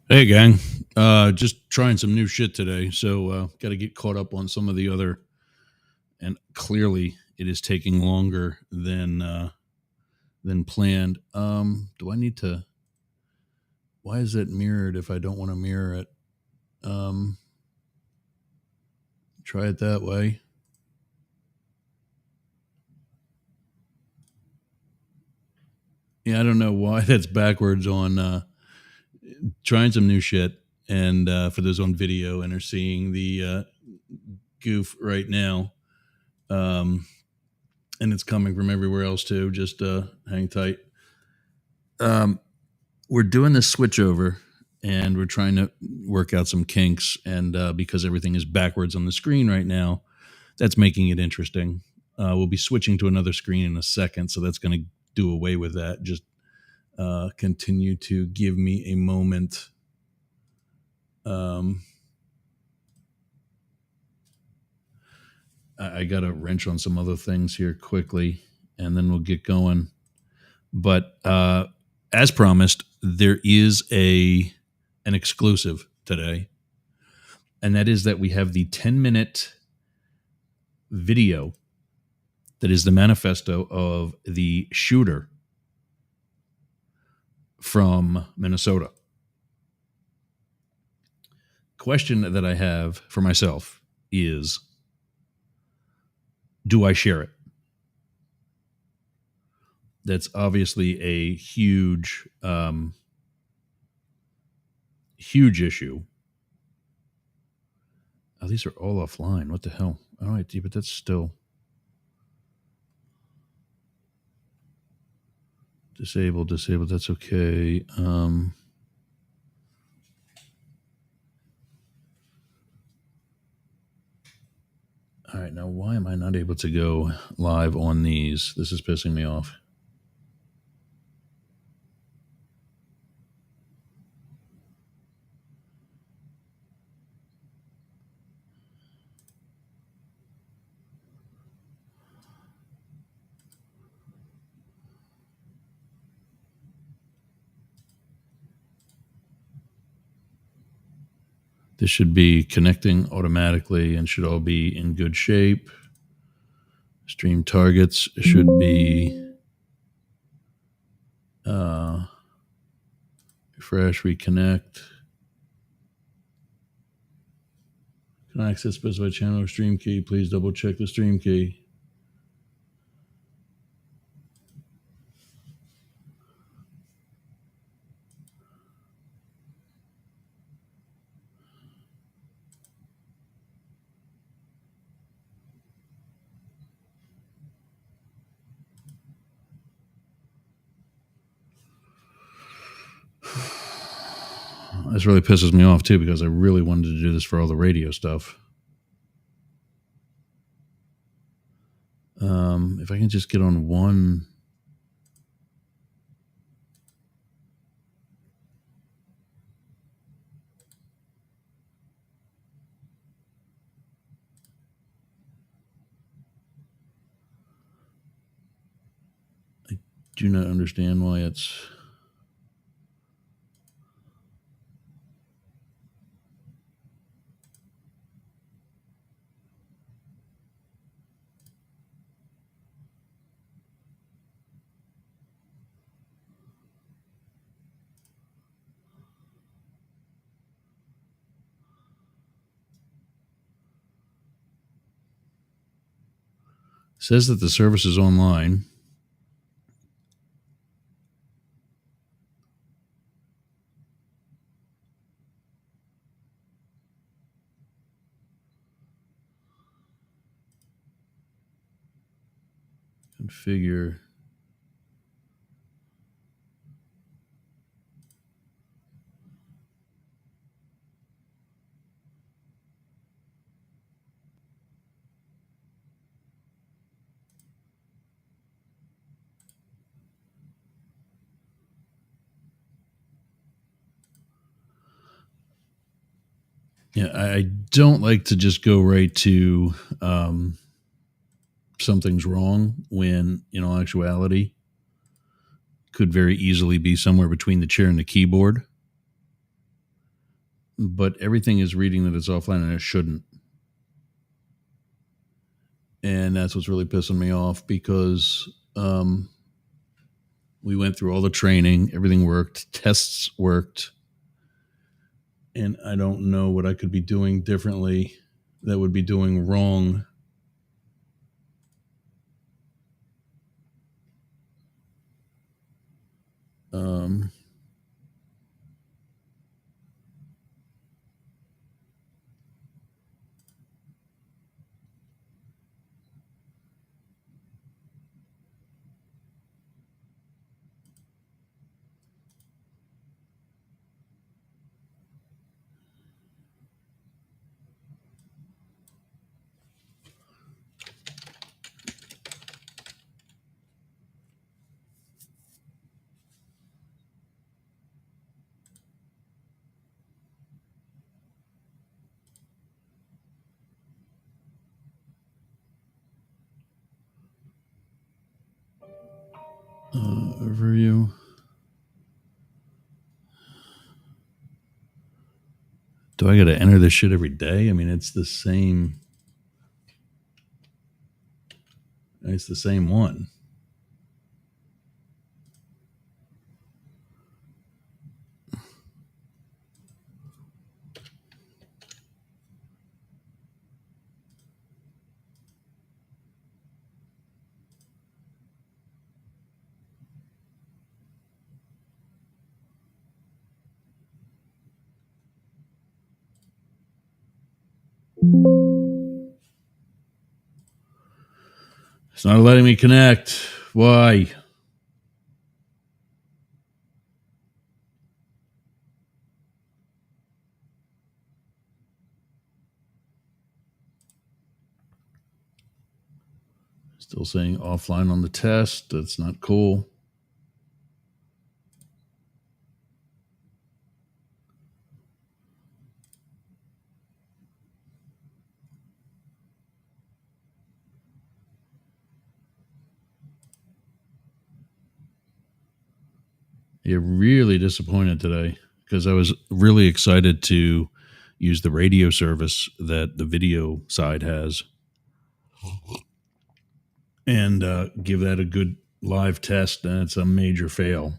Hey, gang. Just trying some new shit today. So, got to get caught up on some of the other. And clearly, it is taking longer than planned. Do I need to? Why is it mirrored if I don't want to mirror it? Um, Try it that way. Yeah, I don't know why that's backwards on trying some new shit. And for those on video and are seeing the goof right now, um, and it's coming from everywhere else too. Just hang tight. Um, we're doing this switch over, and we're trying to work out some kinks. And because everything is backwards on the screen right now, that's making it interesting. We'll be switching to another screen in a second, so that's going to do away with that. Just continue to give me a moment. Um, I got to wrench on some other things here quickly, and then we'll get going. But as promised, there is an exclusive today, and that is that we have the 10-minute video that is the manifesto of the shooter from Minnesota. Question that I have for myself is, do I share it? That's obviously a huge issue. Oh, these are all offline. What the hell? All right, but that's still disabled. That's okay. All right, now why am I not able to go live on these? This is pissing me off. This should be connecting automatically and should all be in good shape. Stream targets should be refresh, reconnect. Can I access specified channel or stream key? Please double check the stream key. This really pisses me off too because I really wanted to do this for all the radio stuff. If I can just get on one. I do not understand why it's. Says that the service is online. Configure. Yeah, I don't like to just go right to something's wrong when, in all actuality, could very easily be somewhere between the chair and the keyboard. But everything is reading that it's offline and it shouldn't. And that's what's really pissing me off because we went through all the training, everything worked, tests worked, and I don't know what I could be doing differently that would be doing wrong. Overview. Do I got to enter this shit every day? I mean, it's the same. It's the same one. It's not letting me connect. Why? Still saying offline on the test. That's not cool. You're really disappointed today because I was really excited to use the radio service that the video side has and give that a good live test, and it's a major fail.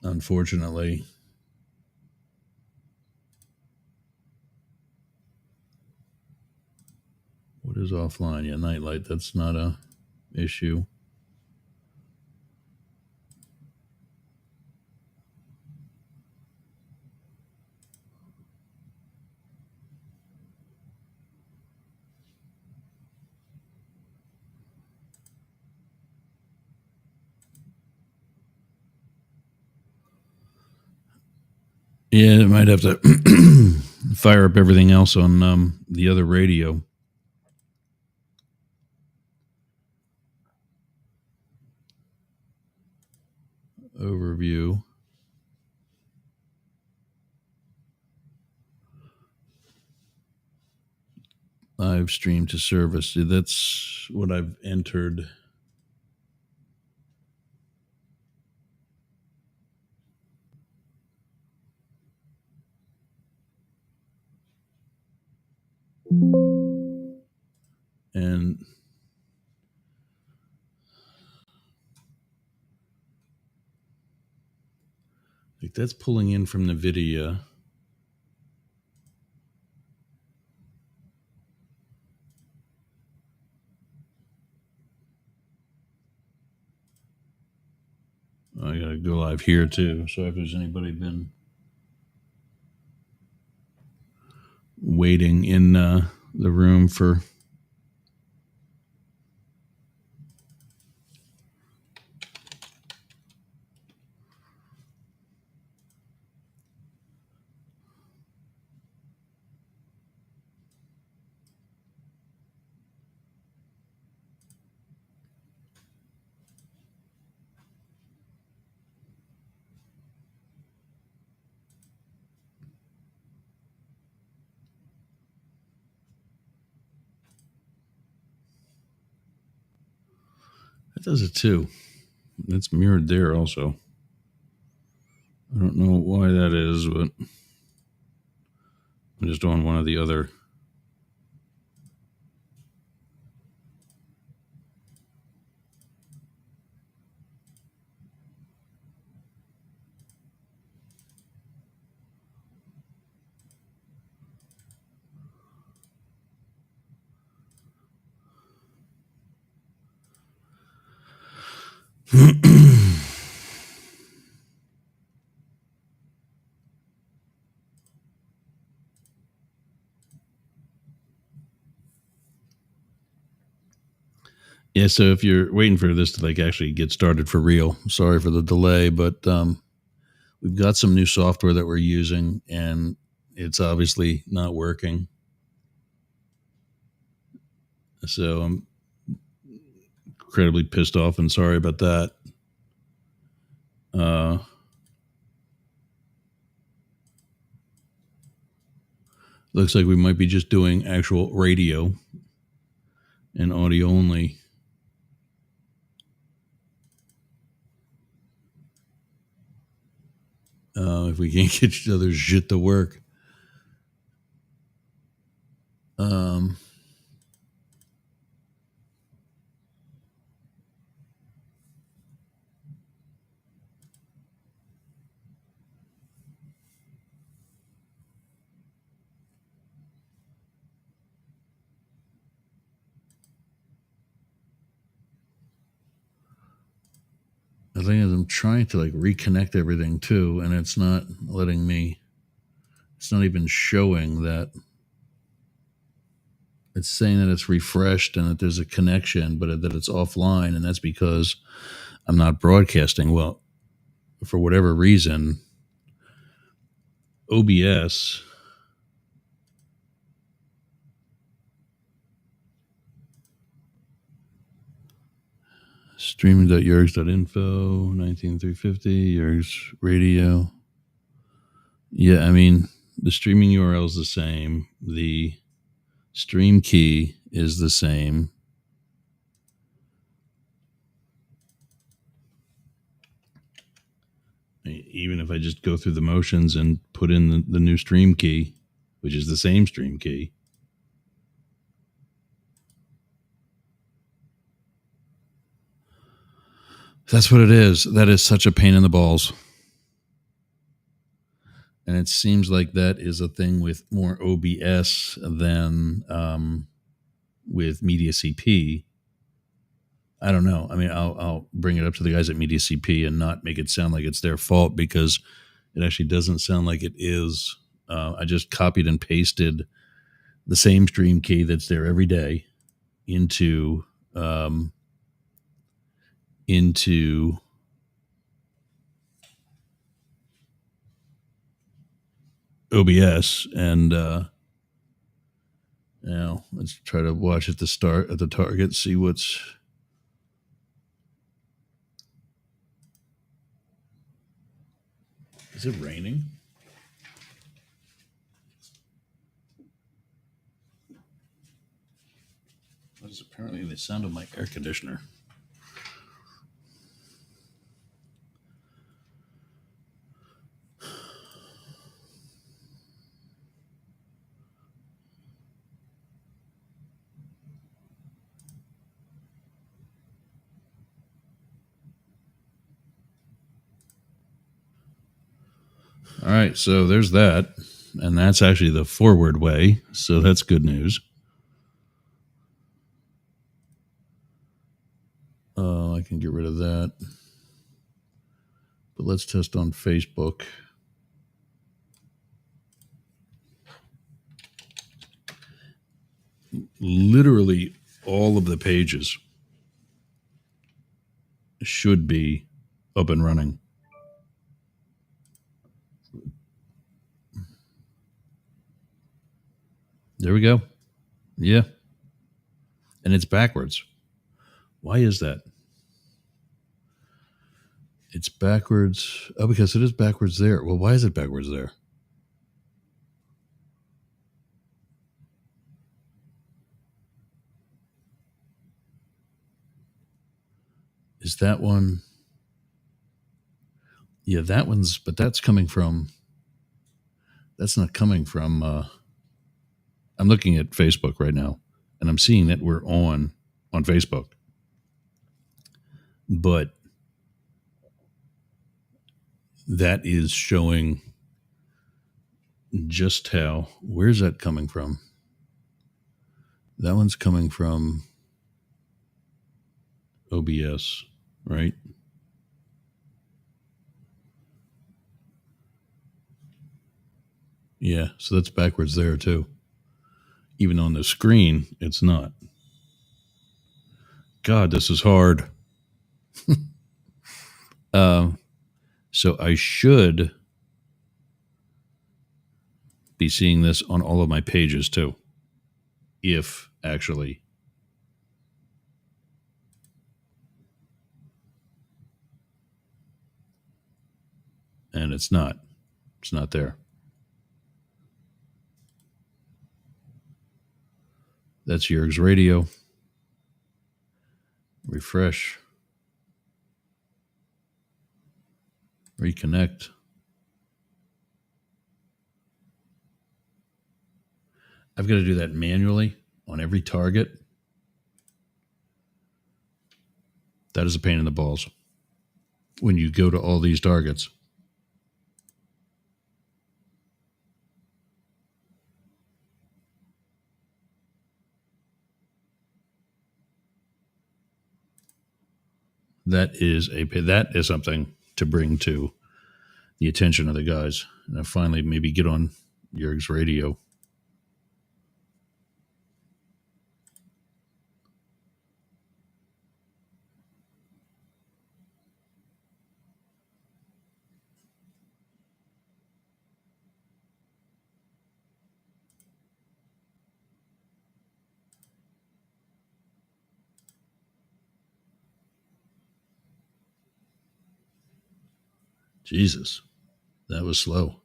Unfortunately. What is offline? Yeah, nightlight. That's not a issue. Yeah, it might have to fire up everything else on the other radio. Overview. Live stream to service. That's what I've entered. And like that's pulling in from the video. I gotta go live here too. So if there's anybody been waiting in the room for That does it too. It's mirrored there also. I don't know why that is, but I'm just on one of the other. Yeah, so if you're waiting for this to like actually get started for real, sorry for the delay, but we've got some new software that we're using, and it's obviously not working. So I'm incredibly pissed off and sorry about that. Looks like we might be just doing actual radio and audio only. If we can't get each other's shit to work. The thing is, I'm trying to like reconnect everything too, and it's not letting me. It's not even showing that. It's saying that it's refreshed and that there's a connection, but that it's offline, and that's because I'm not broadcasting. Well, for whatever reason, OBS streaming.yergs.info 19350 Yergs radio. Yeah, I mean the streaming URL is the same. The stream key is the same. Even if I just go through the motions and put in the new stream key, which is the same stream key. That's what it is. That is such a pain in the balls. And it seems like that is a thing with more OBS than with Media CP. I don't know. I mean, I'll bring it up to the guys at Media CP and not make it sound like it's their fault, because it actually doesn't sound like it is. I just copied and pasted the same stream key that's there every day into OBS, and now let's try to watch at the start at the target, see what's. Is it raining? That is apparently the sound of my air conditioner. All right, so there's that, and that's actually the forward way, so that's good news. Oh, I can get rid of that. But let's test on Facebook. Literally all of the pages should be up and running. There we go. Yeah. And it's backwards. Why is that? It's backwards. Oh, because it is backwards there. Well, why is it backwards there? Is that one? Yeah, that one's, but that's coming from, that's not coming from, I'm looking at Facebook right now and I'm seeing that we're on Facebook. But that is showing just how, where's that coming from? That one's coming from OBS, right? Yeah, so that's backwards there too. Even on the screen, it's not. God, this is hard. So I should be seeing this on all of my pages too. If actually. And it's not. It's not there. That's Yerg's radio. Refresh. Reconnect. I've got to do that manually on every target. That is a pain in the balls when you go to all these targets. That is something to bring to the attention of the guys. And I finally maybe get on Yerg's radio. Jesus, that was slow.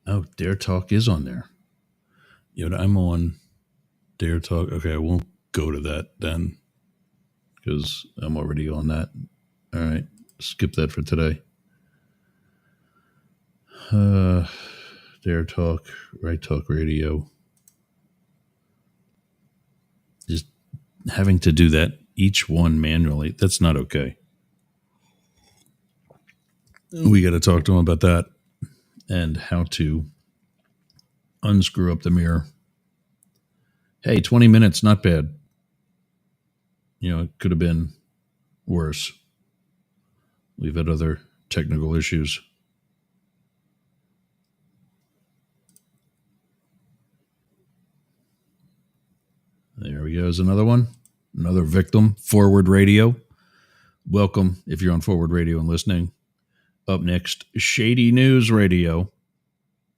Oh, Dare Talk is on there. You know, I'm on Dare Talk. Okay, I won't go to that then because I'm already on that. All right, skip that for today. Dare Talk, Right Talk Radio. Just having to do that each one manually, that's not okay. We got to talk to them about that and how to unscrew up the mirror. Hey, 20 minutes, not bad. You know, it could have been worse. We've had other technical issues. There we go. Is another one. Another victim. Forward Radio. Welcome if you're on Forward Radio and listening. Up next, Shady News Radio,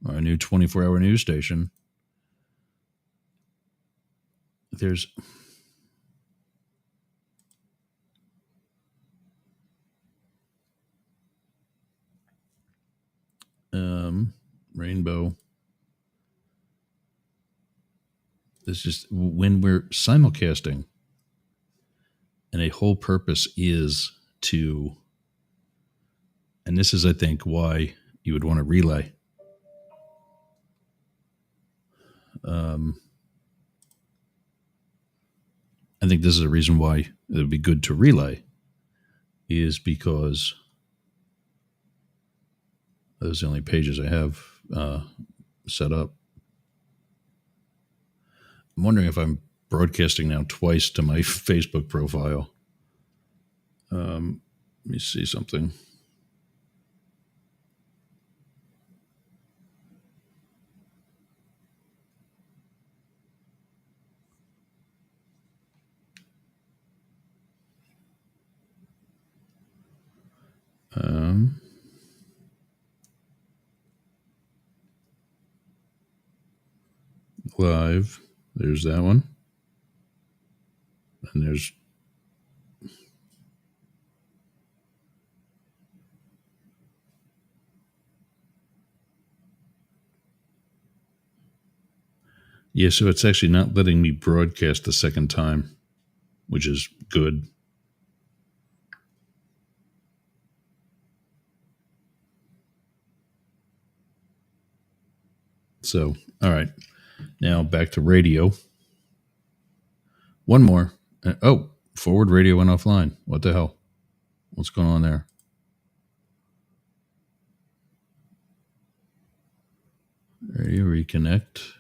our new 24-hour news station. There's Rainbow. It's just when we're simulcasting, and a whole purpose is to, and this is, I think, why you would want to relay. I think this is a reason why it would be good to relay, is because those are the only pages I have set up. I'm wondering if I'm broadcasting now twice to my Facebook profile. Let me see something. Live. There's that one. And there's Yeah, so it's actually not letting me broadcast the second time, which is good. So, all right. Now back to radio. One more. Forward radio went offline. What the hell? What's going on there? Radio reconnect.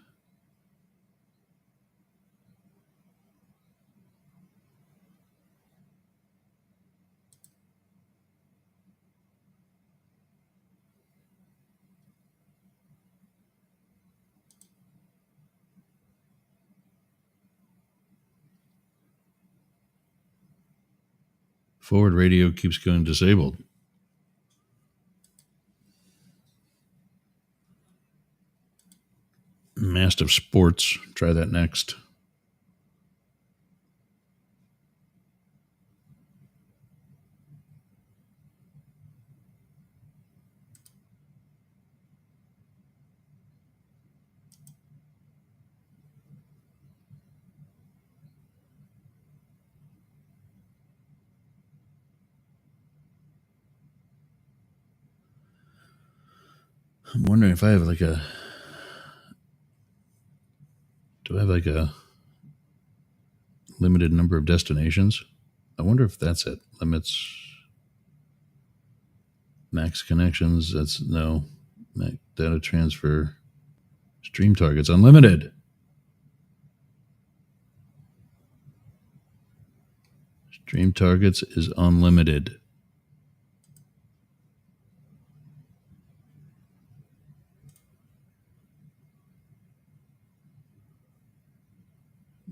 Forward radio keeps going disabled. Mastiff Sports. Try that next. I'm wondering if I have do I have a limited number of destinations? I wonder if that's it. Limits, max connections. That's no. Max data transfer, stream targets, unlimited. Stream targets is unlimited.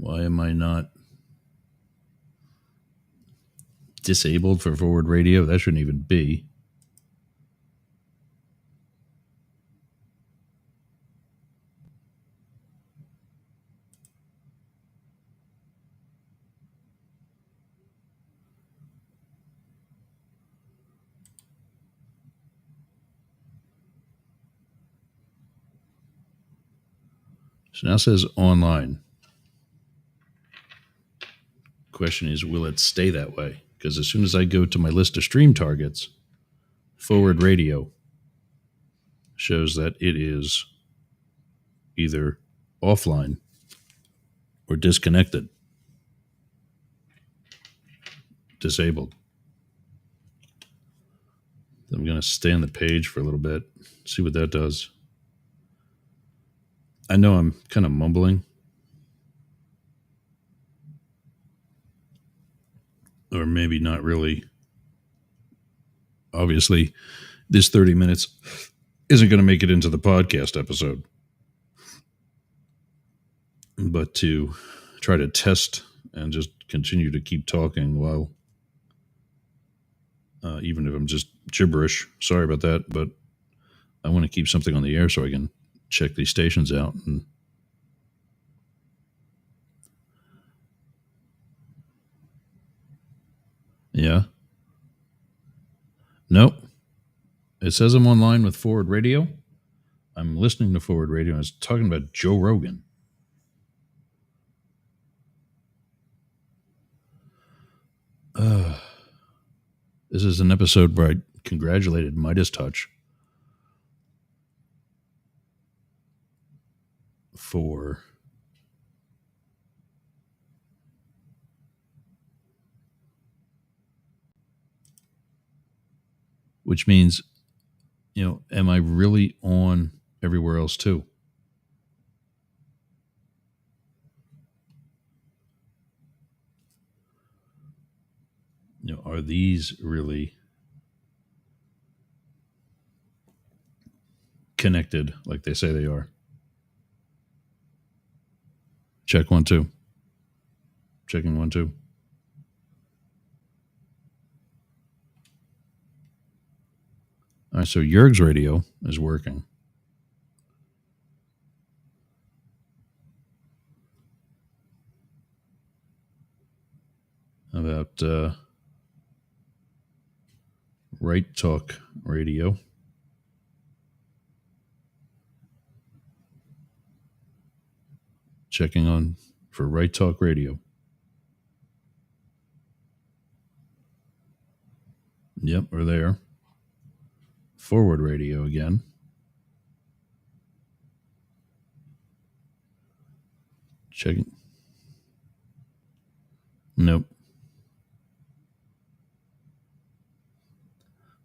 Why am I not disabled for forward radio? That shouldn't even be. So now it says online. Question is, will it stay that way? Because as soon as I go to my list of stream targets, forward radio shows that it is either offline or disconnected, disabled. I'm going to stay on the page for a little bit, see what that does. I know I'm kind of mumbling, or maybe not really. Obviously, this 30 minutes isn't going to make it into the podcast episode. But to try to test and just continue to keep talking while, even if I'm just gibberish, sorry about that, but I want to keep something on the air so I can check these stations out. And yeah. Nope. It says I'm online with forward radio. I'm listening to forward radio. I was talking about Joe Rogan. This is an episode where I congratulated Midas Touch for which means, am I really on everywhere else too? Are these really connected like they say they are? Check 1 2. Checking 1 2. All right, so Jurg's radio is working. How about Right Talk Radio? Checking on for Right Talk Radio. Yep, we're there. Forward Radio again. Checking. Nope.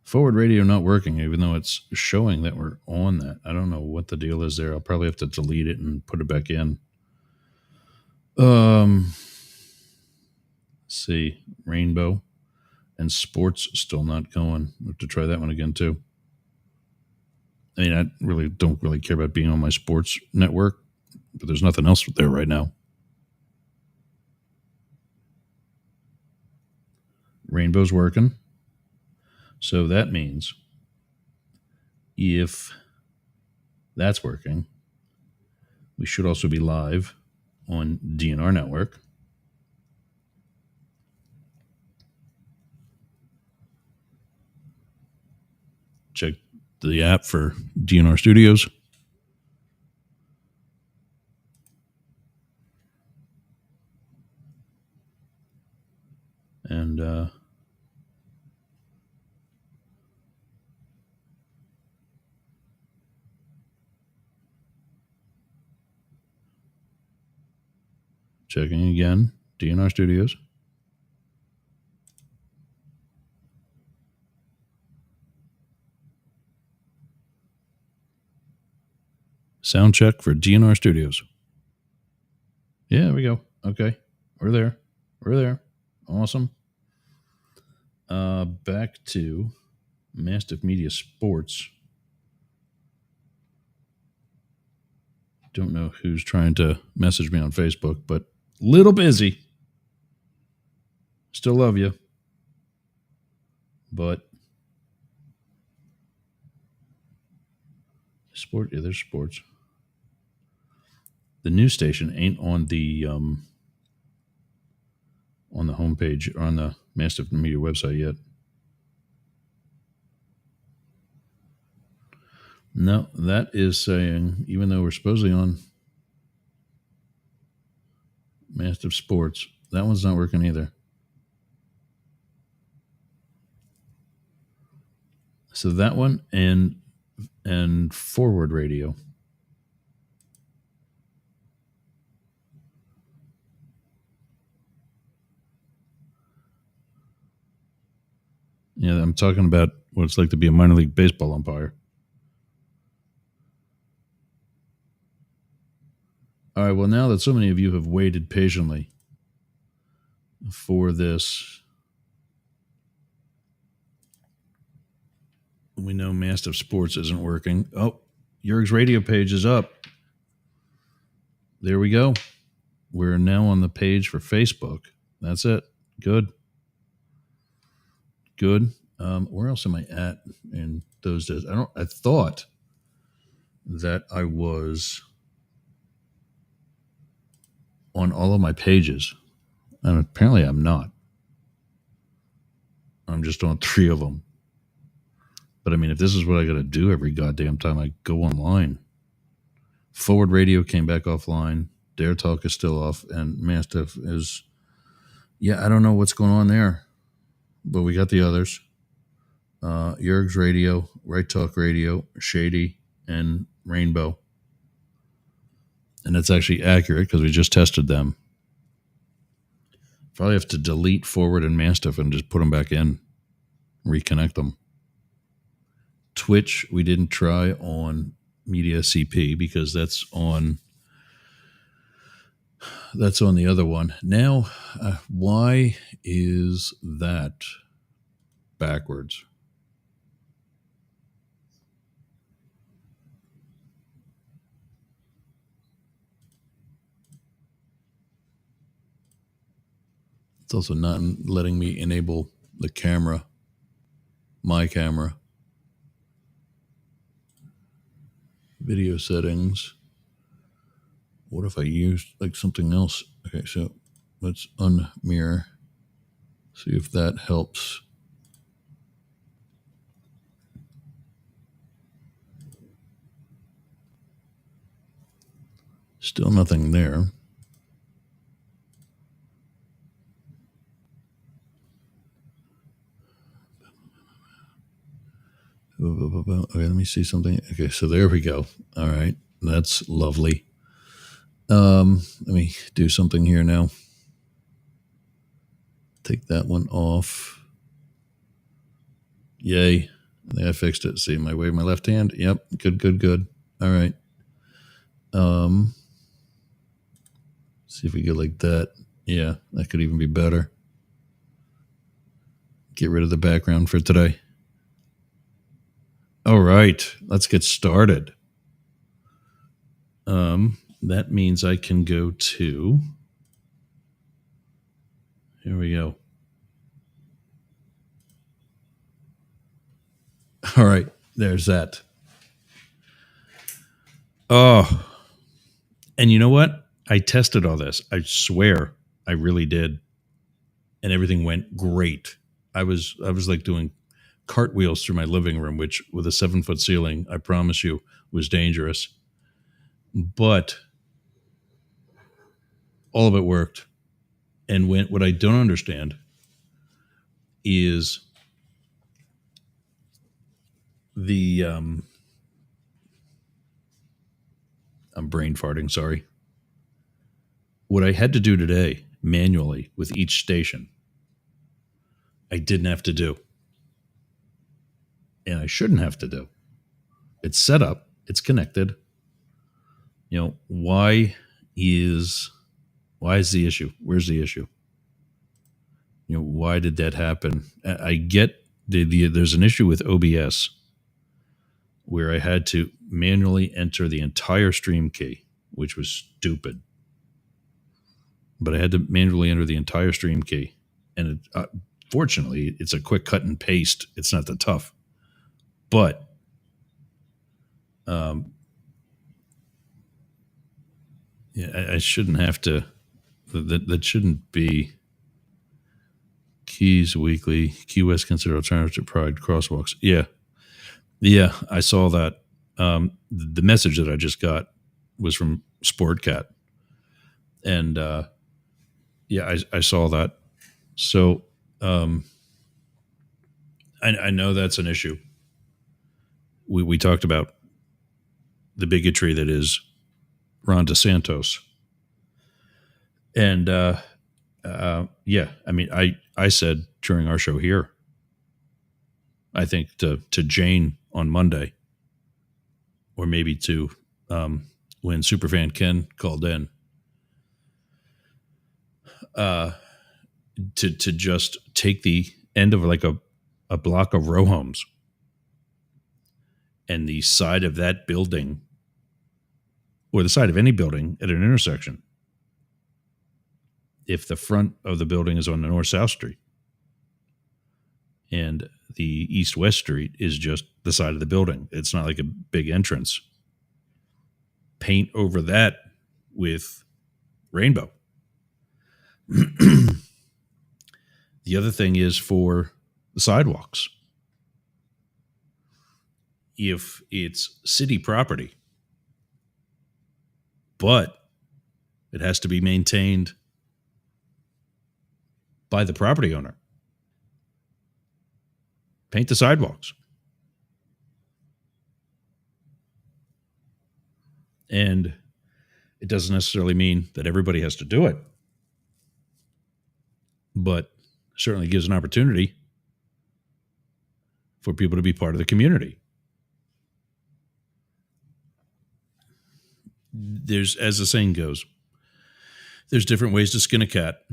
Forward Radio not working, even though it's showing that we're on that. I don't know what the deal is there. I'll probably have to delete it and put it back in. Let's see. Rainbow and sports still not going. We'll have to try that one again too. I mean, I really don't really care about being on my sports network, but there's nothing else there right now. Rainbow's working. So that means if that's working, we should also be live on DNR Network. Check the app for DNR Studios. And checking again, DNR Studios. Sound check for DNR Studios. Yeah, there we go. Okay. We're there. We're there. Awesome. Back to Mastiff Media Sports. Don't know who's trying to message me on Facebook, but little busy. Still love you. But sport, yeah, there's sports. The news station ain't on the homepage or on the Mastiff Media website yet. No, that is saying, even though we're supposedly on Mastiff Sports, that one's not working either. So that one and Forward Radio. Yeah, I'm talking about what it's like to be a minor league baseball umpire. All right, well, now that so many of you have waited patiently for this, we know Mastiff Sports isn't working. Oh, Jurg's radio page is up. There we go. We're now on the page for Facebook. That's it. Good. Good. Where else am I at in those days? I thought that I was on all of my pages, and apparently I'm not. I'm just on 3 of them. But I mean, if this is what I got to do every goddamn time I go online, Forward Radio came back offline. Dare Talk is still off, and Mastiff is, I don't know what's going on there, but we got the others. Jurg's Radio, Right Talk Radio, Shady, and Rainbow. And that's actually accurate because we just tested them. Probably have to delete Forward and Mastiff and just put them back in, reconnect them. Twitch, we didn't try on Media CP because that's on the other one. Now, why is that backwards? It's also not letting me enable the camera, my camera. Video settings. What if I used like something else? Okay, so let's unmirror. See if that helps. Still nothing there. Okay, let me see something. Okay, so there we go. All right, that's lovely. Let me do something here now. Take that one off. Yay. I think I fixed it. See, my wave my left hand. Yep. Good. All right. See if we get like that. Yeah, that could even be better. Get rid of the background for today. All right. Let's get started. That means I can go to. Here we go. All right. There's that. Oh, and you know what? I tested all this. I swear I really did. And everything went great. I was like doing cartwheels through my living room, which with a 7-foot ceiling, I promise you, was dangerous. But all of it worked. And what I don't understand is the I'm brain farting, sorry. What I had to do today manually with each station, I didn't have to do. And I shouldn't have to do. It's set up, it's connected. You know, why is the issue? Where's the issue? You know, why did that happen? I get there's an issue with OBS where I had to manually enter the entire stream key, which was stupid. But I had to manually enter the entire stream key. And fortunately, it's a quick cut and paste. It's not that tough. But yeah, I shouldn't have to. That shouldn't be. Keys Weekly. Key West consider alternative to Pride crosswalks. Yeah, I saw that. The message that I just got was from Sportcat, and yeah, I saw that. So I know that's an issue. We talked about the bigotry that is Ron DeSantis, and yeah, I mean, I said during our show here, I think to Jane on Monday, or maybe to when Superfan Ken called in, to just take the end of like a block of row homes and the side of that building, or the side of any building at an intersection, if the front of the building is on the north-south street and the east-west street is just the side of the building, it's not like a big entrance, paint over that with rainbow. The other thing is for the sidewalks. If it's city property, but it has to be maintained by the property owner, paint the sidewalks. And it doesn't necessarily mean that everybody has to do it, but certainly gives an opportunity for people to be part of the community. There's, as the saying goes, there's different ways to skin a cat.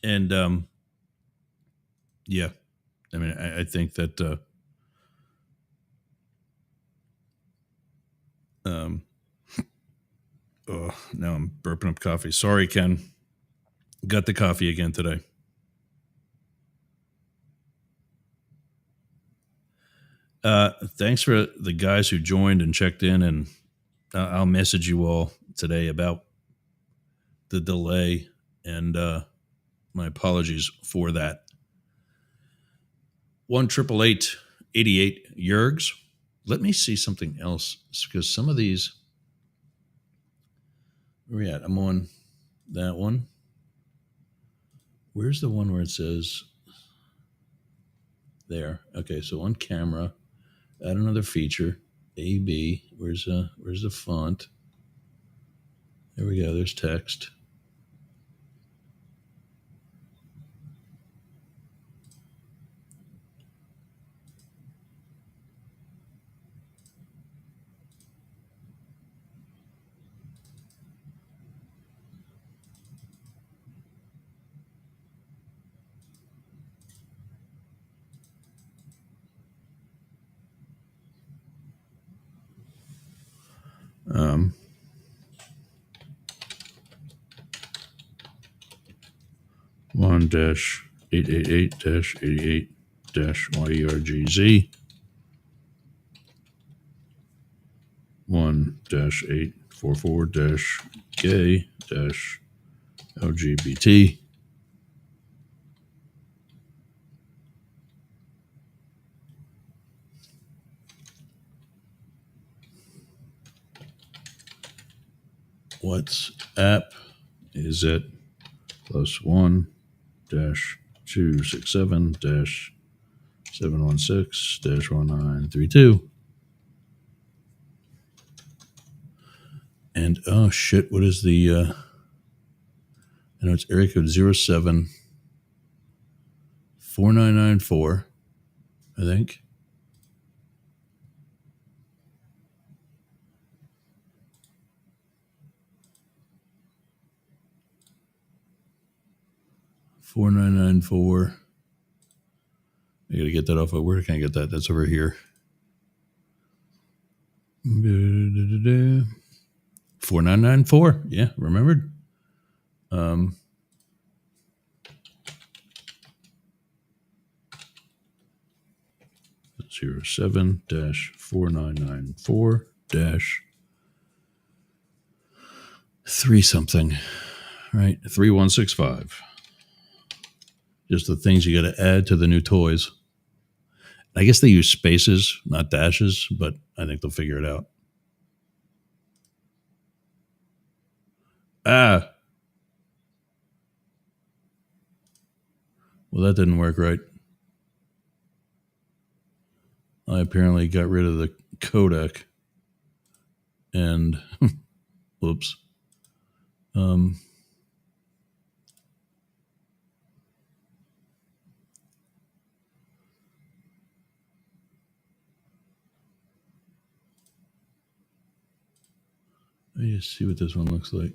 And yeah, I mean, I think that oh, now I'm burping up coffee. Sorry, Ken. Got the coffee again today. Thanks for the guys who joined and checked in, and I'll message you all today about the delay, and my apologies for that. 1-888-88 Yergs. Let me see something else, because some of these. Where are we at? I'm on that one. Where's the one where it says There. Okay, so on camera, add another feature. AB. Where's the font? There we go. There's text. Um, 1-888-88-YERGZ 1-844-gay-LGBT. WhatsApp is at +1 -267 -716 -1932. And oh shit, what is the I know it's area code 07-4994, I think. $4994. I gotta get that off of, where can I get that? That's over here. 4994. Yeah, remembered. 07-4994-3 something. Right? 3165. Just the things you got to add to the new toys. I guess they use spaces, not dashes, but I think they'll figure it out. Ah. Well, that didn't work right. I apparently got rid of the codec. And whoops. Let me just see what this one looks like.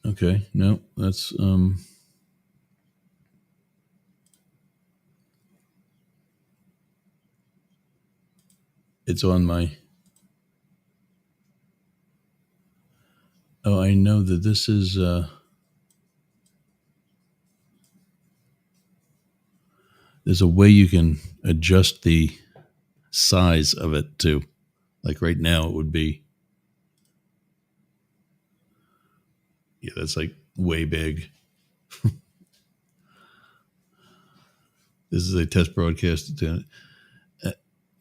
Okay, no, that's it's on my. Oh, I know that this is there's a way you can adjust the size of it too. Like right now it would be, yeah, that's like way big. This is a test broadcast. I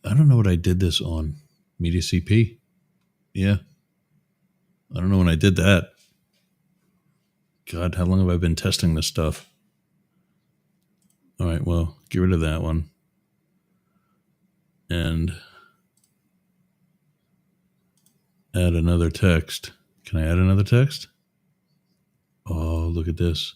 don't know what I did this on. Media CP. Yeah. I don't know when I did that. God, how long have I been testing this stuff? All right, well, get rid of that one. And add another text. Can I add another text? Oh, look at this.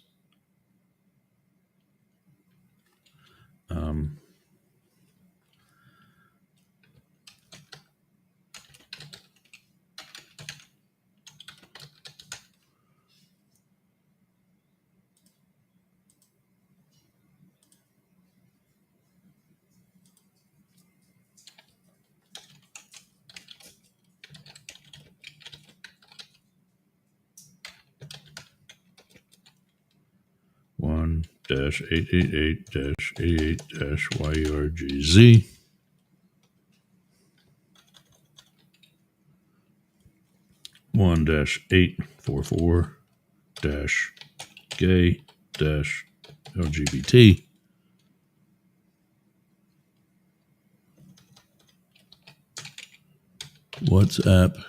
1-888-88-YERGZ 1-844-gay-LGBT. WhatsApp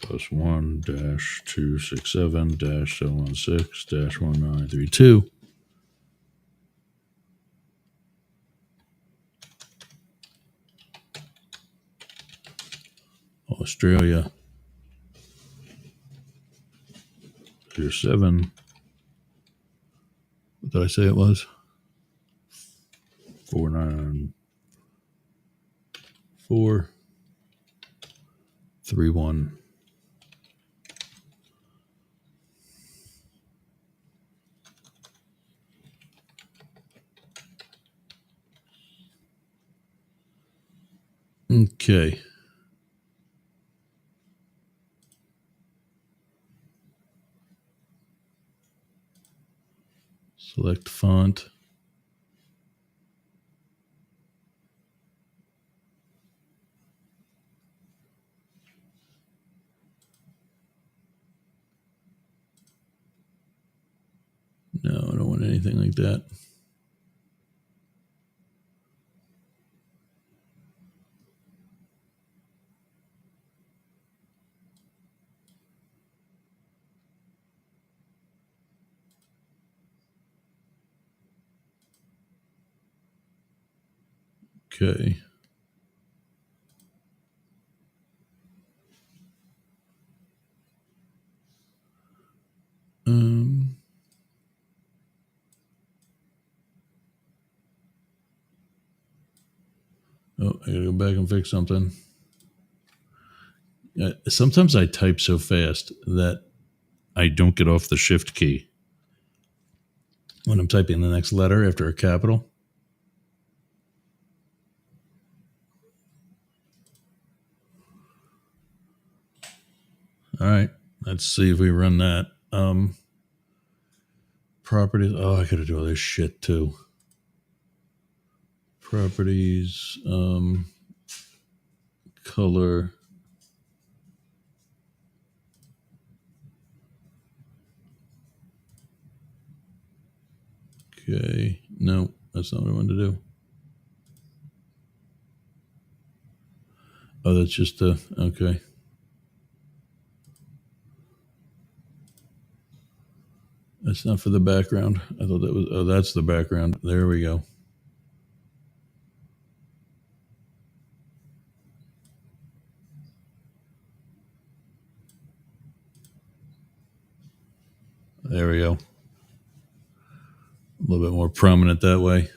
+1 -267 -716 -1932. Australia. Here's 7. What did I say it was? 494431. Okay. Select font. No, I don't want anything like that. Okay. Oh, I gotta go back and fix something. Sometimes I type so fast that I don't get off the shift key when I'm typing the next letter after a capital. All right, let's see if we run that. Properties. Oh, I gotta do all this shit too. Properties. Color. Okay. No, that's not what I wanted to do. Oh, that's just okay. That's not for the background. I thought that was. Oh, that's the background. There we go. There we go. A little bit more prominent that way.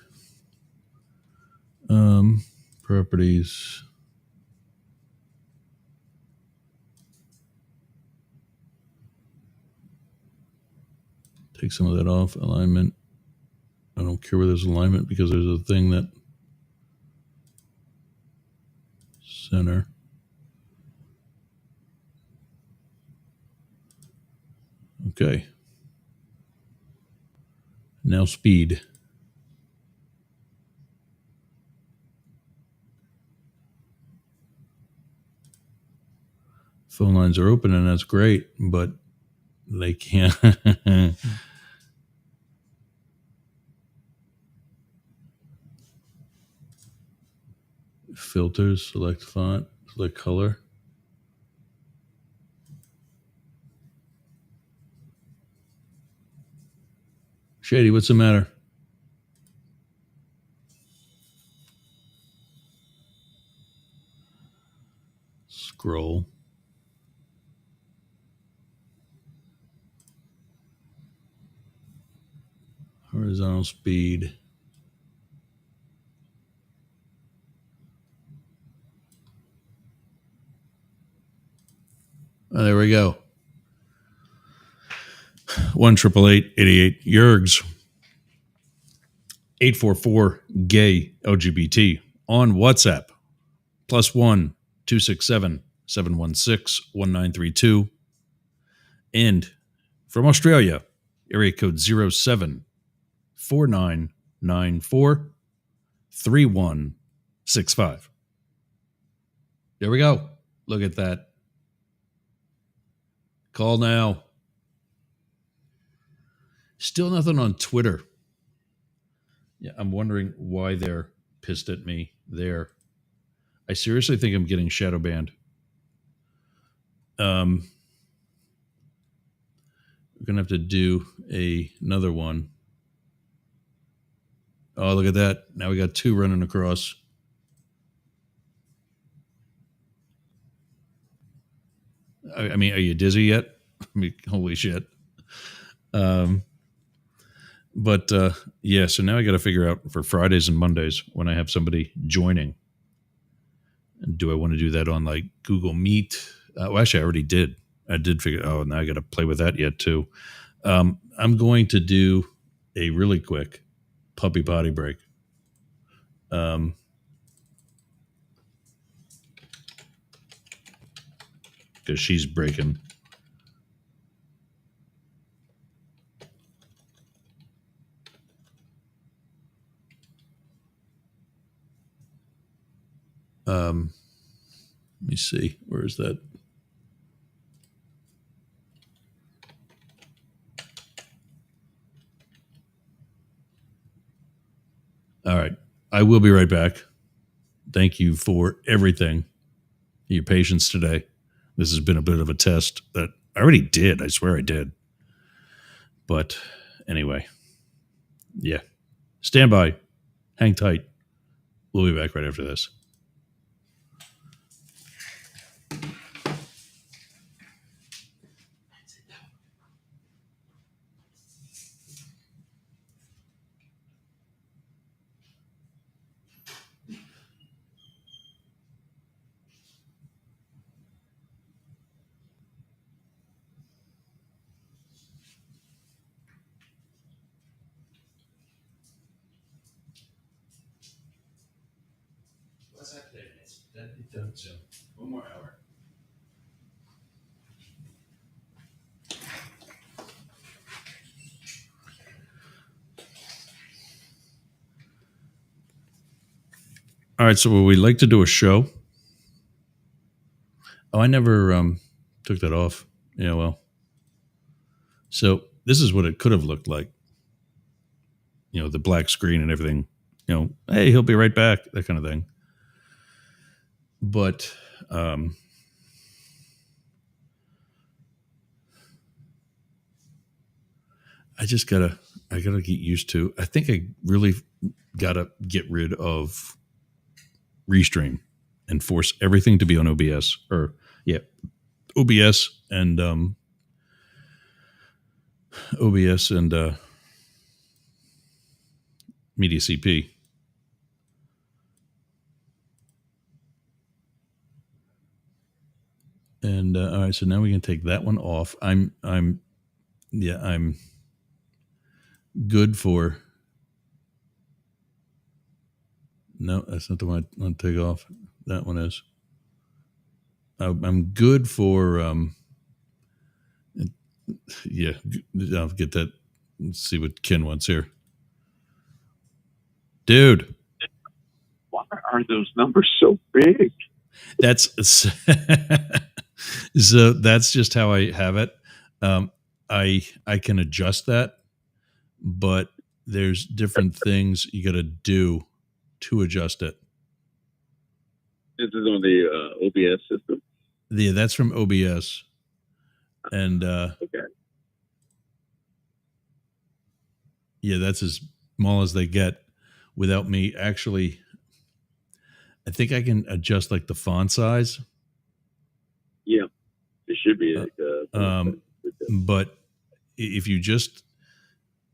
Properties. Take some of that off. Alignment. I don't care where there's alignment because there's a thing that center. Okay. Now speed. Phone lines are open and that's great, but they can't. Filters, select font, select color. Shady, what's the matter? Scroll. Horizontal speed. Oh, there we go. 1-888-88 Yergs. 844-GAY LGBT on WhatsApp. +1 267 716 1932. And from Australia, area code 07 4994 3165. There we go. Look at that. Call now. Still nothing on Twitter. Yeah, I'm wondering why they're pissed at me there. I seriously think I'm getting shadow banned. We're gonna have to do another one. Oh, look at that! Now we got 2 running across. I mean, are you dizzy yet? I mean, holy shit. But yeah, so now I got to figure out for Fridays and Mondays when I have somebody joining. And do I want to do that on like Google Meet? Well, actually, I already did. I did figure. Oh, now I got to play with that yet too. I'm going to do a really quick puppy potty break. Because she's breaking. Let me see. Where is that? All right. I will be right back. Thank you for everything. Your patience today. This has been a bit of a test that I already did. I swear I did. But anyway, yeah. Stand by. Hang tight. We'll be back right after this. What's that today? It doesn't sound. 1 more hour. All right, so would we like to do a show? Oh, I never took that off. Yeah, well. So this is what it could have looked like. You know, the black screen and everything. You know, hey, he'll be right back. That kind of thing. But I gotta get used to. I think I really gotta get rid of Restream and force everything to be on OBS or OBS and Media CP. And all right, so now we can take that one off. I'm good for. No, that's not the one I want to take off. That one is. I'm good for. Yeah, I'll get that. Let's see what Ken wants here. Dude. Why are those numbers so big? That's so that's just how I have it. I can adjust that, but there's different things you got to do to adjust it. This is on the OBS system. Yeah, that's from OBS, and okay. Yeah, that's as small as they get without me actually. I think I can adjust like the font size. Yeah, it should be. But if you just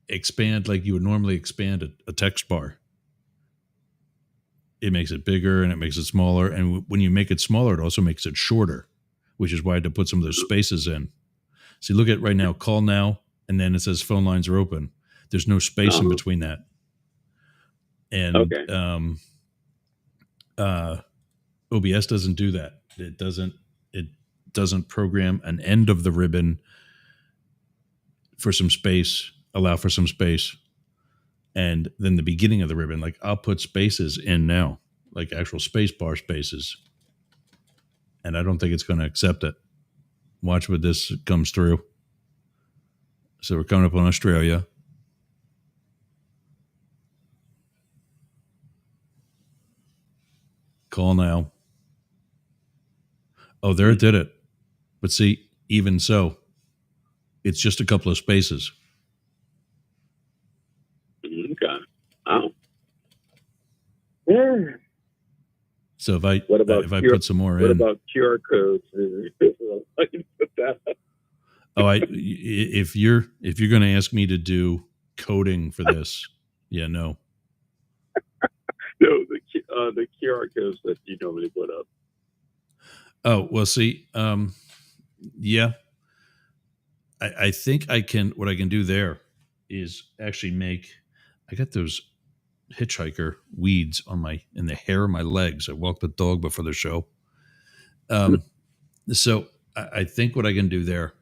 expand like you would normally expand a text bar, it makes it bigger and it makes it smaller. And when you make it smaller, it also makes it shorter, which is why I had to put some of those spaces in. See, look at right now, call now, and then it says phone lines are open. There's no space in between that. And OBS doesn't do that. It doesn't program an end of the ribbon for some space, allow for some space, and then the beginning of the ribbon. Like I'll put spaces in now, like actual space bar spaces, and I don't think it's going to accept it. Watch what this comes through. So we're coming up on Australia. Call now. Oh, there it did it. But see, even so, it's just a couple of spaces. Okay. Oh. Yeah. So if I put some more in. What about QR codes? Oh, if you're going to ask me to do coding for this, yeah, no. No, the QR codes that you normally put up. Oh, well, see, yeah. I think I can. What I can do there is actually make. I got those hitchhiker weeds in the hair of my legs. I walked the dog before the show. So I think what I can do there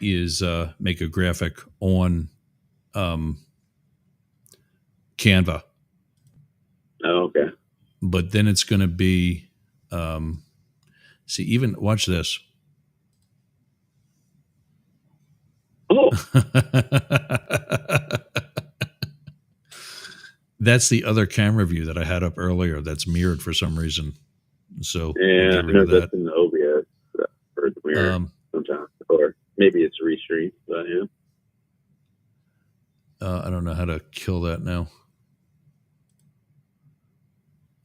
is make a graphic on Canva. Oh, okay. But then it's going to be, see, even watch this. Oh, that's the other camera view that I had up earlier. That's mirrored for some reason. So yeah, no, that's in the OBS for the mirror sometimes, or maybe it's restream. But yeah, I don't know how to kill that now.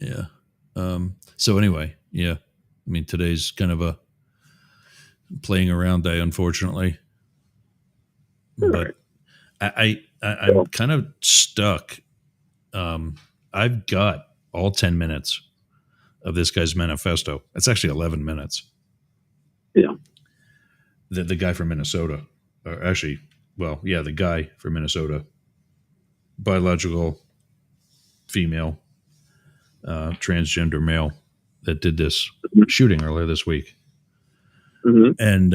Yeah. So anyway, yeah. I mean, today's kind of a playing around day, unfortunately. But I'm kind of stuck. I've got all 10 minutes of this guy's manifesto. It's actually 11 minutes. Yeah. The guy from Minnesota, or actually, well, yeah, the guy from Minnesota, biological female, transgender male that did this shooting earlier this week. Mm-hmm. And,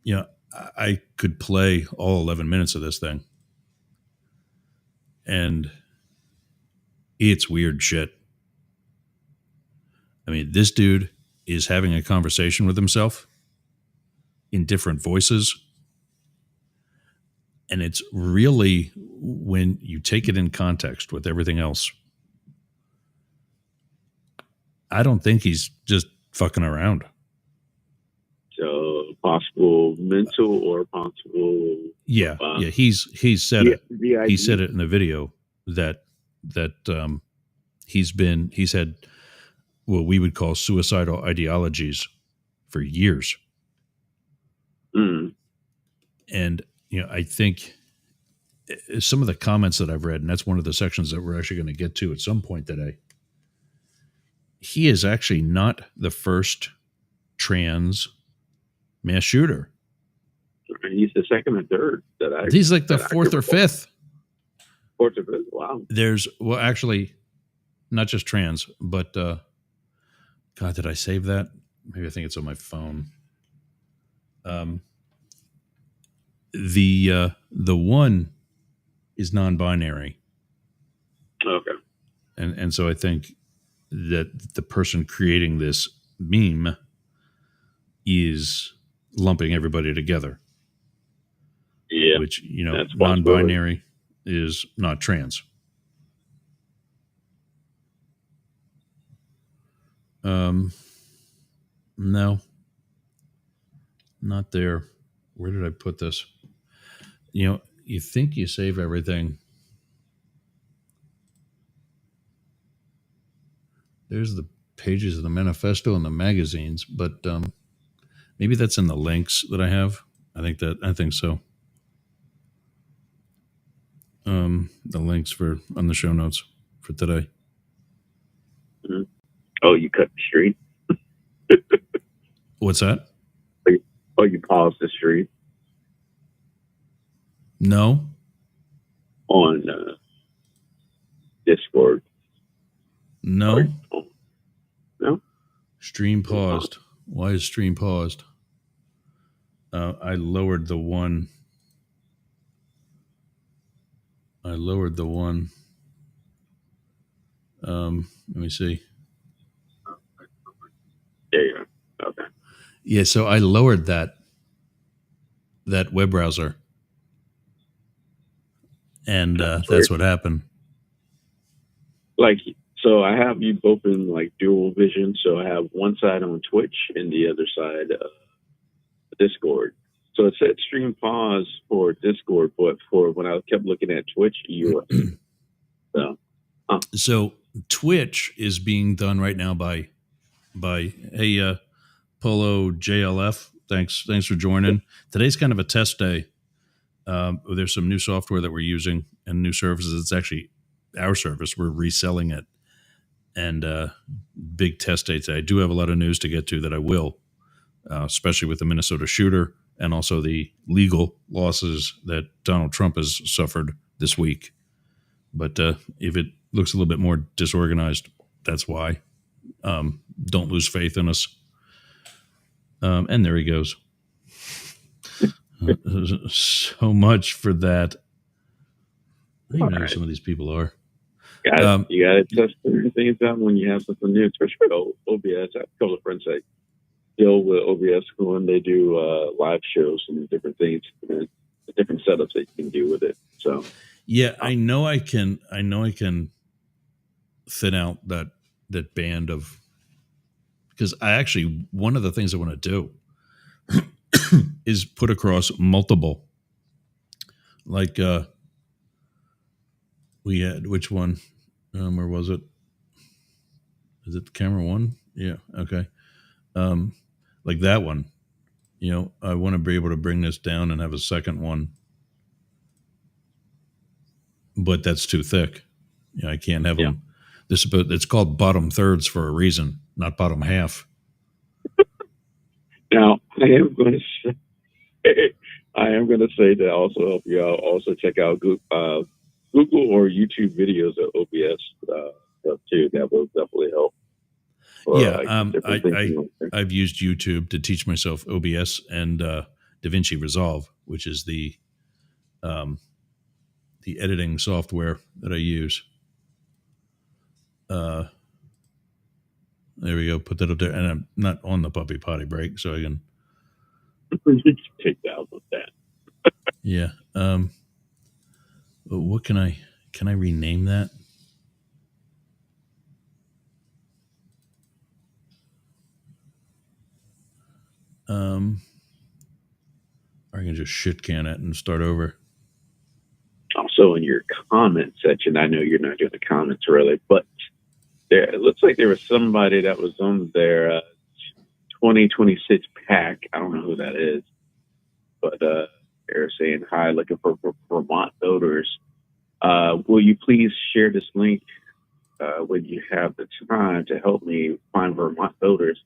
you know, I could play all 11 minutes of this thing. And it's weird shit. I mean, this dude is having a conversation with himself in different voices. And it's really, when you take it in context with everything else, I don't think he's just fucking around. So possible mental or possible. Yeah. He's said it. He said it in the video that he's had what we would call suicidal ideologies for years. Mm. And, you know, I think some of the comments that I've read, and that's one of the sections that we're actually going to get to at some point today, he is actually not the first trans mass shooter. He's the second or third he's like the fourth or fifth. Fourth or fifth. Wow. There's, well, actually, not just trans, but God, did I save that? Maybe I think it's on my phone. The one is non-binary. Okay. And so I think that the person creating this meme is lumping everybody together. Yeah. Which, you know, non-binary is not trans. No, not there. Where did I put this? You know, you think you save everything. There's the pages of the manifesto and the magazines, but maybe that's in the links that I have. I think so. The links on the show notes for today. Mm-hmm. Oh, you cut the stream. What's that? Oh, you paused the stream. No. On Discord. No. No. Stream paused. Why is stream paused? I lowered the one. Let me see. There you go. Okay. Yeah, so I lowered that web browser, and that's what happened. Like, So I have you both in like dual vision. So I have one side on Twitch and the other side Discord. So it said stream pause for Discord, but for when I kept looking at Twitch, you were So Twitch is being done right now by Polo JLF. Thanks for joining. Today's kind of a test day. There's some new software that we're using and new services. It's actually our service. We're reselling it, and big test day today. I do have a lot of news to get to that I will, especially with the Minnesota shooter and also the legal losses that Donald Trump has suffered this week. But if it looks a little bit more disorganized, that's why. Don't lose faith in us. And there he goes. So much for that. I don't even know who some of these people are. You got to test certain things out when you have something new, especially with OBS. I have a couple of friends that deal with OBS when they do live shows and different things, and the different setups that you can do with it. So yeah, I know I can thin out that band of, because I actually, one of the things I want to do is put across multiple, like we had, which one, where was it? Is it camera one? Yeah. Okay. Like that one, I want to be able to bring this down and have a second one, but that's too thick. I can't have them. It's called bottom thirds for a reason, not bottom half. Now I am going to say to also help you out. Also check out Google or YouTube videos of OBS stuff too. That will definitely help. I've used YouTube to teach myself OBS and DaVinci Resolve, which is the editing software that I use. There we go. Put that up there, and I'm not on the puppy potty break, so I can take that with that. Yeah. But what can I rename that? Or I can just shit can it and start over. Also, in your comment section, I know you're not doing the comments really, but it looks like there was somebody that was on their 2026 pack. I don't know who that is, but they're saying, hi, looking for Vermont voters. Will you please share this link when you have the time to help me find Vermont voters?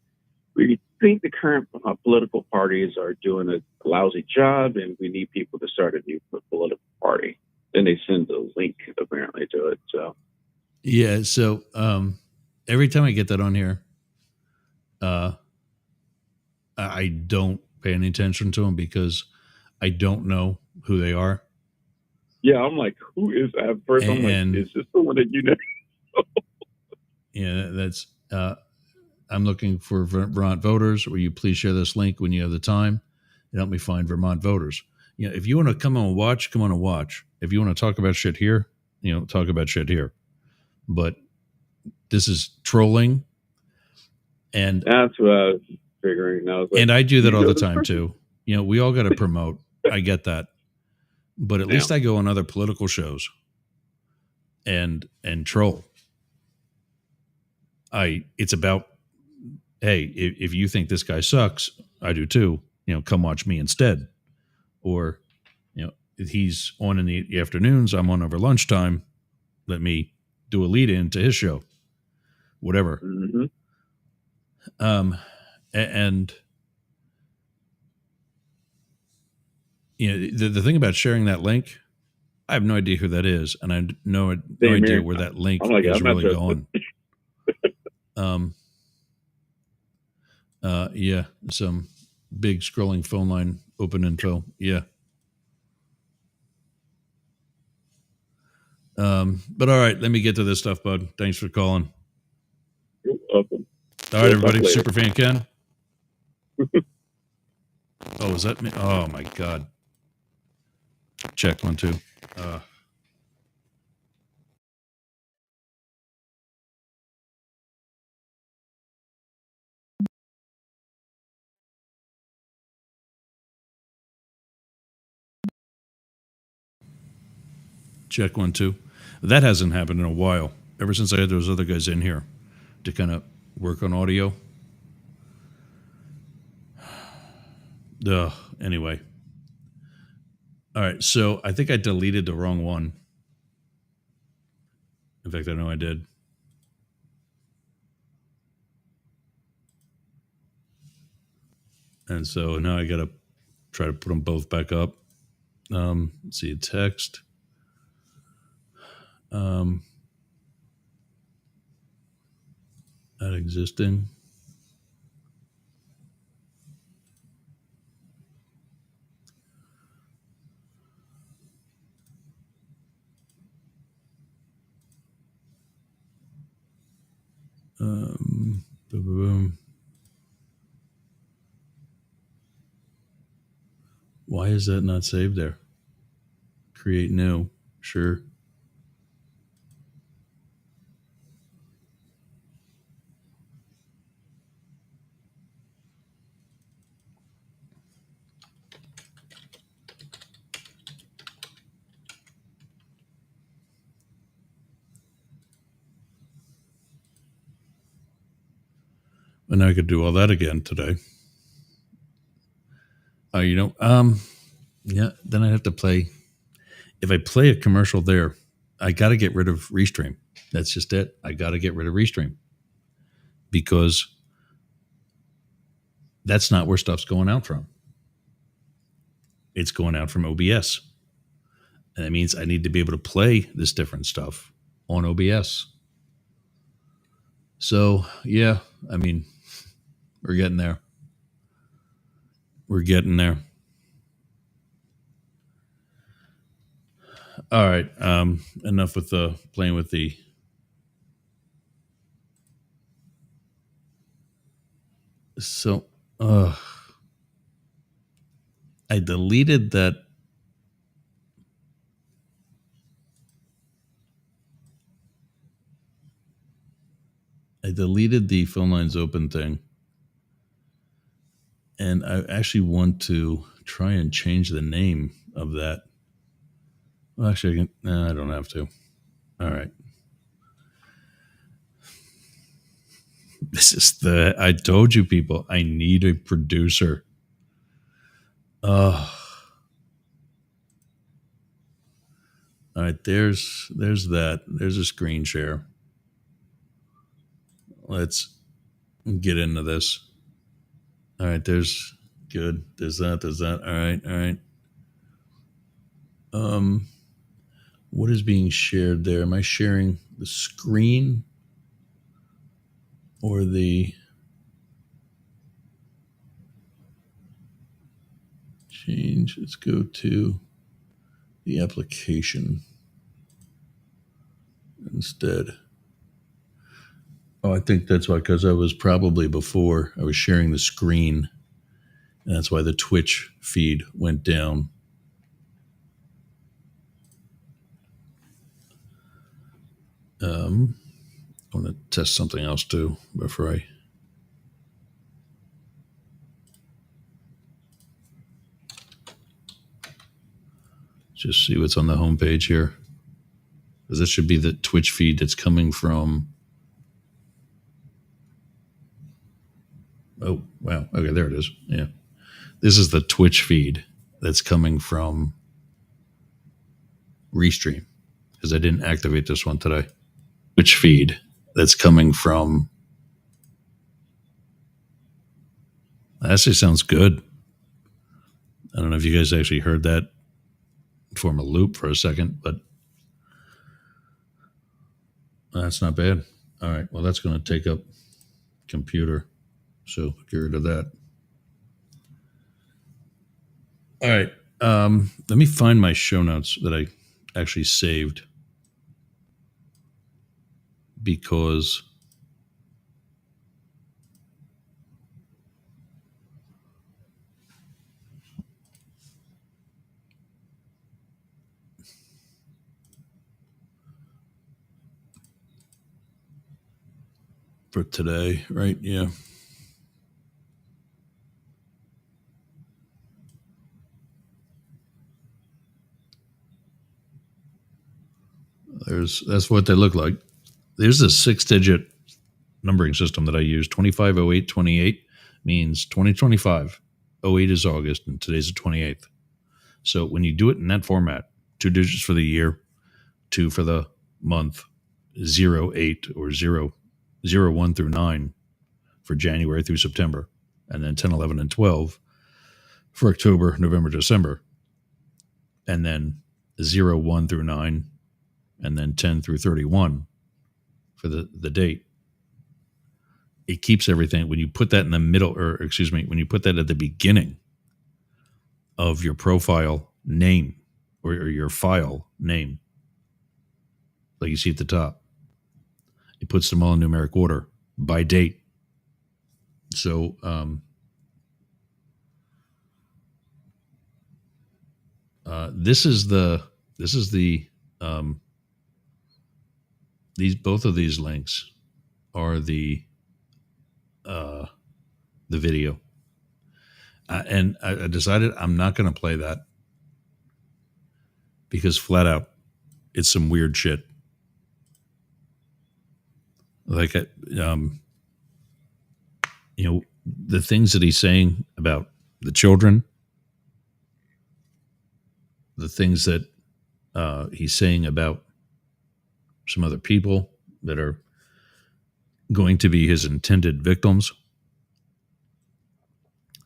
We think the current political parties are doing a lousy job, and we need people to start a new political party. Then they send the link apparently to it. So yeah, so every time I get that on here, I don't pay any attention to them because I don't know who they are. Yeah, I'm like, who is that first? I'm like, is this the one that you know? Yeah, that's. I'm looking for Vermont voters. Will you please share this link when you have the time and help me find Vermont voters? If you want to come on and watch, come on and watch. If you want to talk about shit here, talk about shit here. But this is trolling, and that's what I was figuring. And I do that all the time too. We all got to promote. I get that, but at least I go on other political shows and troll. It's about, hey, if you think this guy sucks, I do too. Come watch me instead. Or, he's on in the afternoons, I'm on over lunchtime. Let me do a lead in to his show. Whatever. Mm-hmm. And the thing about sharing that link, I have no idea who that is, and I have no idea where that link is really going. Yeah, some big scrolling phone line, open info. Yeah. But all right, let me get to this stuff, bud. Thanks for calling. You're welcome. All right, everybody. Superfan Ken. Oh, is that me? Oh my God. Check 1, 2. Check 1, 2. That hasn't happened in a while. Ever since I had those other guys in here to kind of work on audio. Anyway. All right, so I think I deleted the wrong one. In fact, I know I did. And so now I got to try to put them both back up. Let's see, text. Not existing. Boom, boom. Why is that not saved there? Create new. Sure. And I could do all that again today. Yeah, then I have to play. If I play a commercial there, I got to get rid of Restream. That's just it. I got to get rid of Restream because that's not where stuff's going out from. It's going out from OBS. And that means I need to be able to play this different stuff on OBS. So, yeah, I mean, we're getting there. We're getting there. All right. Enough with the playing with the. So, I deleted that. I deleted the phone lines open thing. And I actually want to try and change the name of that. Well, actually, I don't have to. All right. I told you people, I need a producer. All right, there's that. There's a screen share. Let's get into this. All right, there's good. There's that. All right. What is being shared there? Am I sharing the screen or the change? Let's go to the application instead. Oh, I think that's why, because I was probably before I was sharing the screen, and that's why the Twitch feed went down. I want to test something else too before I. Just see what's on the homepage here. Because this should be the Twitch feed that's coming from. Oh, wow. Okay, there it is. Yeah. This is the Twitch feed that's coming from Restream, because I didn't activate this one today. Twitch feed that's coming from. That actually sounds good. I don't know if you guys actually heard that form a loop for a second, but that's not bad. All right. Well, that's going to take up computer. So get rid of that. All right. Let me find my show notes that I actually saved, because for today, right? Yeah. That's what they look like. There's a 6-digit numbering system that I use. 250828 means 2025. 08 is August, and today's the 28th. So when you do it in that format, 2 digits for the year, 2 for the month, 08 or 01 through 9 for January through September, and then 10, 11, and 12 for October, November, December, and then 01 through 9, and then 10 through 31 for the date. It keeps everything. When you put that in the middle, or excuse me, when you put that at the beginning of your profile name or your file name, like you see at the top, it puts them all in numeric order by date. So this is the these, both of these links are the video, and I decided I'm not going to play that because flat out it's some weird shit. Like the things that he's saying about the children, the things that he's saying about some other people that are going to be his intended victims.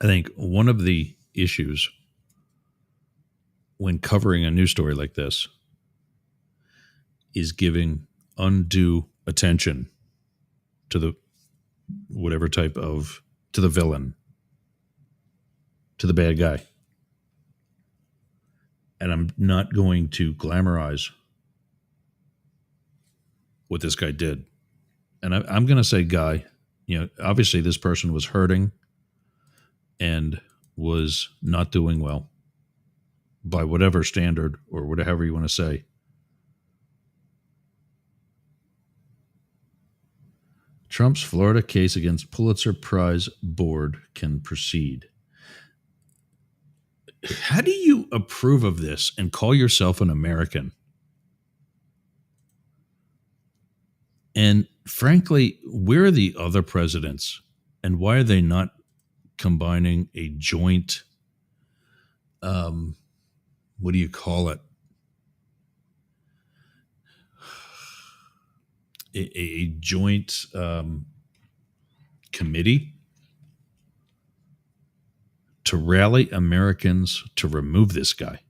I think one of the issues when covering a news story like this is giving undue attention to the whatever type of, to the villain, to the bad guy. And I'm not going to glamorize what this guy did. And I'm going to say guy, obviously this person was hurting and was not doing well by whatever standard or whatever you want to say. Trump's Florida case against Pulitzer Prize board can proceed. How do you approve of this and call yourself an American? And frankly, where are the other presidents? And why are they not combining a joint, what do you call it? A joint committee to rally Americans to remove this guy.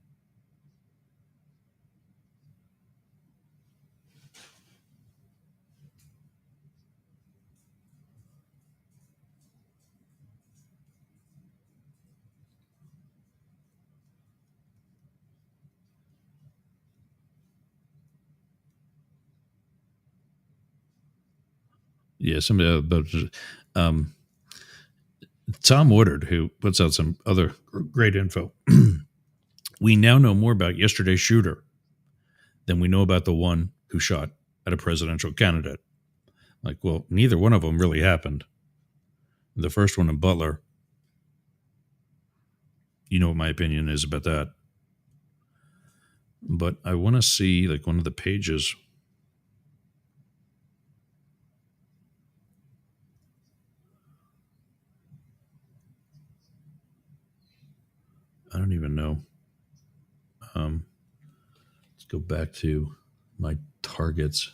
Yeah, somebody about Tom Woodard, who puts out some other great info. We now know more about yesterday's shooter than we know about the one who shot at a presidential candidate. Like, well, neither one of them really happened. The first one in Butler, you know what my opinion is about that. But I want to see like one of the pages. I don't even know. Let's go back to my targets.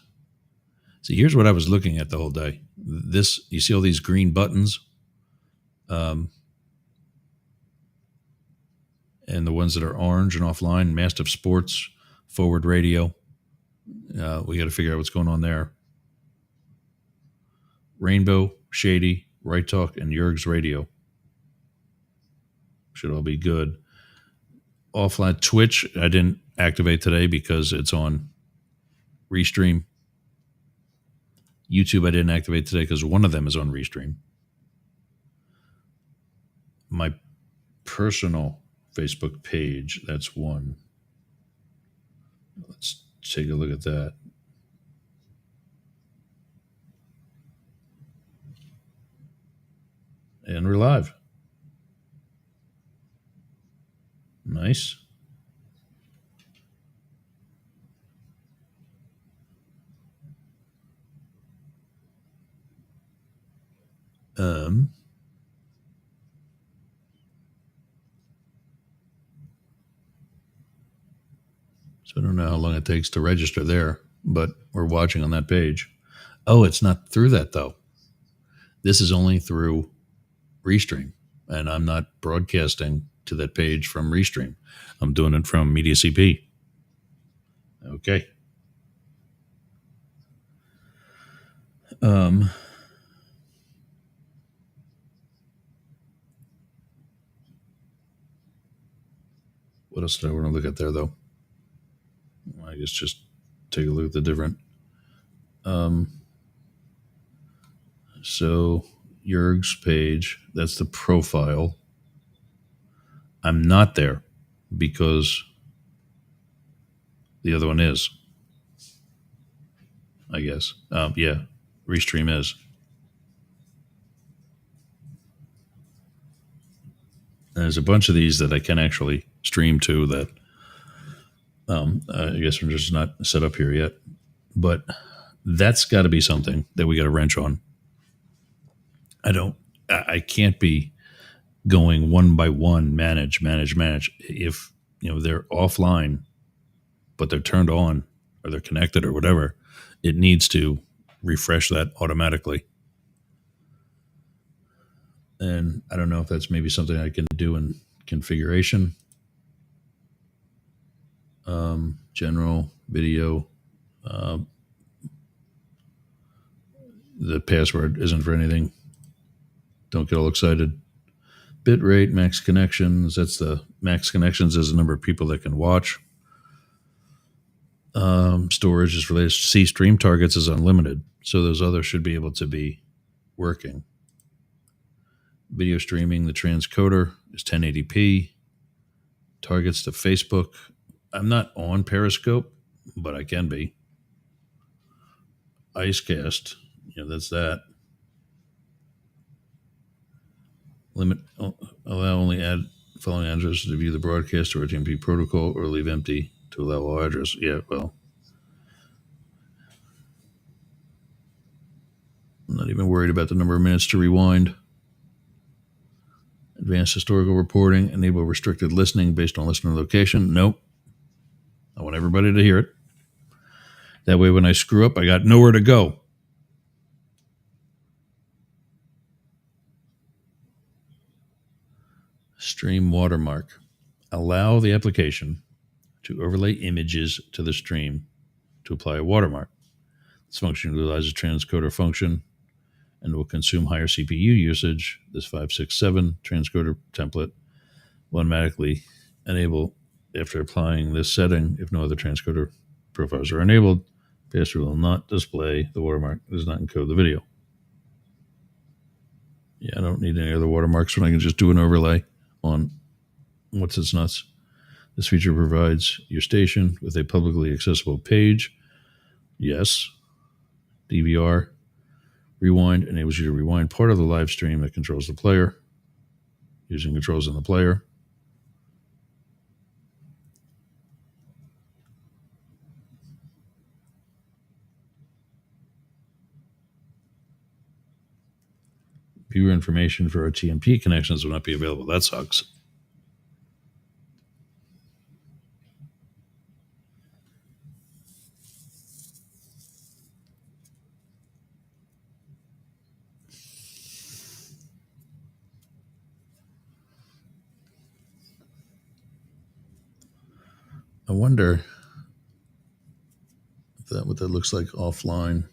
See, here's what I was looking at the whole day. This, you see all these green buttons? And the ones that are orange and offline, Mastiff Sports, Forward Radio. We got to figure out what's going on there. Rainbow, Shady, Right Talk, and Yerg's Radio. Should all be good. Offline Twitch, I didn't activate today because it's on Restream. YouTube, I didn't activate today because one of them is on Restream. My personal Facebook page, that's one. Let's take a look at that. And we're live. Nice. Um, so I don't know how long it takes to register there, but we're watching on that page. Oh, it's not through that though. This is only through Restream, and I'm not broadcasting to that page from Restream. I'm doing it from Media CP. Okay. Um, what else did I want to look at there, though? I guess just take a look at the different. Um, so, Jurg's page, that's the profile. I'm not there because the other one is, I guess. Yeah, Restream is. And there's a bunch of these that I can actually stream to that I guess we're just not set up here yet. But that's got to be something that we got to wrench on. I can't be going one by one, manage. If they're offline, but they're turned on or they're connected or whatever, it needs to refresh that automatically. And I don't know if that's maybe something I can do in configuration, general video. The password isn't for anything. Don't get all excited. Bitrate, max connections. That's the max connections is the number of people that can watch. Storage is related. See, stream targets is unlimited, so those others should be able to be working. Video streaming, the transcoder is 1080p. Targets to Facebook. I'm not on Periscope, but I can be. Icecast, that's that. Limit allow only add following addresses to view the broadcast or HTTP protocol, or leave empty to allow all address. Yeah, well, I'm not even worried about the number of minutes to rewind. Advanced historical reporting, enable restricted listening based on listener location. Nope. I want everybody to hear it. That way, when I screw up, I got nowhere to go. Stream watermark. Allow the application to overlay images to the stream to apply a watermark. This function utilizes transcoder function and will consume higher CPU usage. This 567 transcoder template will automatically enable after applying this setting if no other transcoder profiles are enabled. Pass-through will not display the watermark. It does not encode the video. Yeah, I don't need any other watermarks when I can just do an overlay on what's its nuts. This feature provides your station with a publicly accessible page. Yes. DVR. Rewind enables you to rewind part of the live stream that controls the player using controls in the player. Viewer information for our TMP connections will not be available. That sucks. I wonder if what that looks like offline.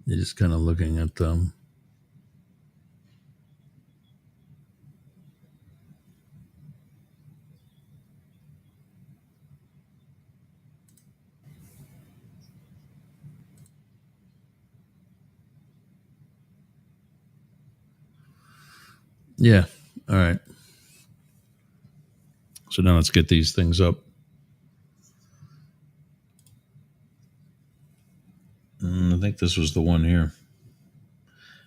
You're just kind of looking at them. Yeah. All right. So now let's get these things up. I think this was the one here.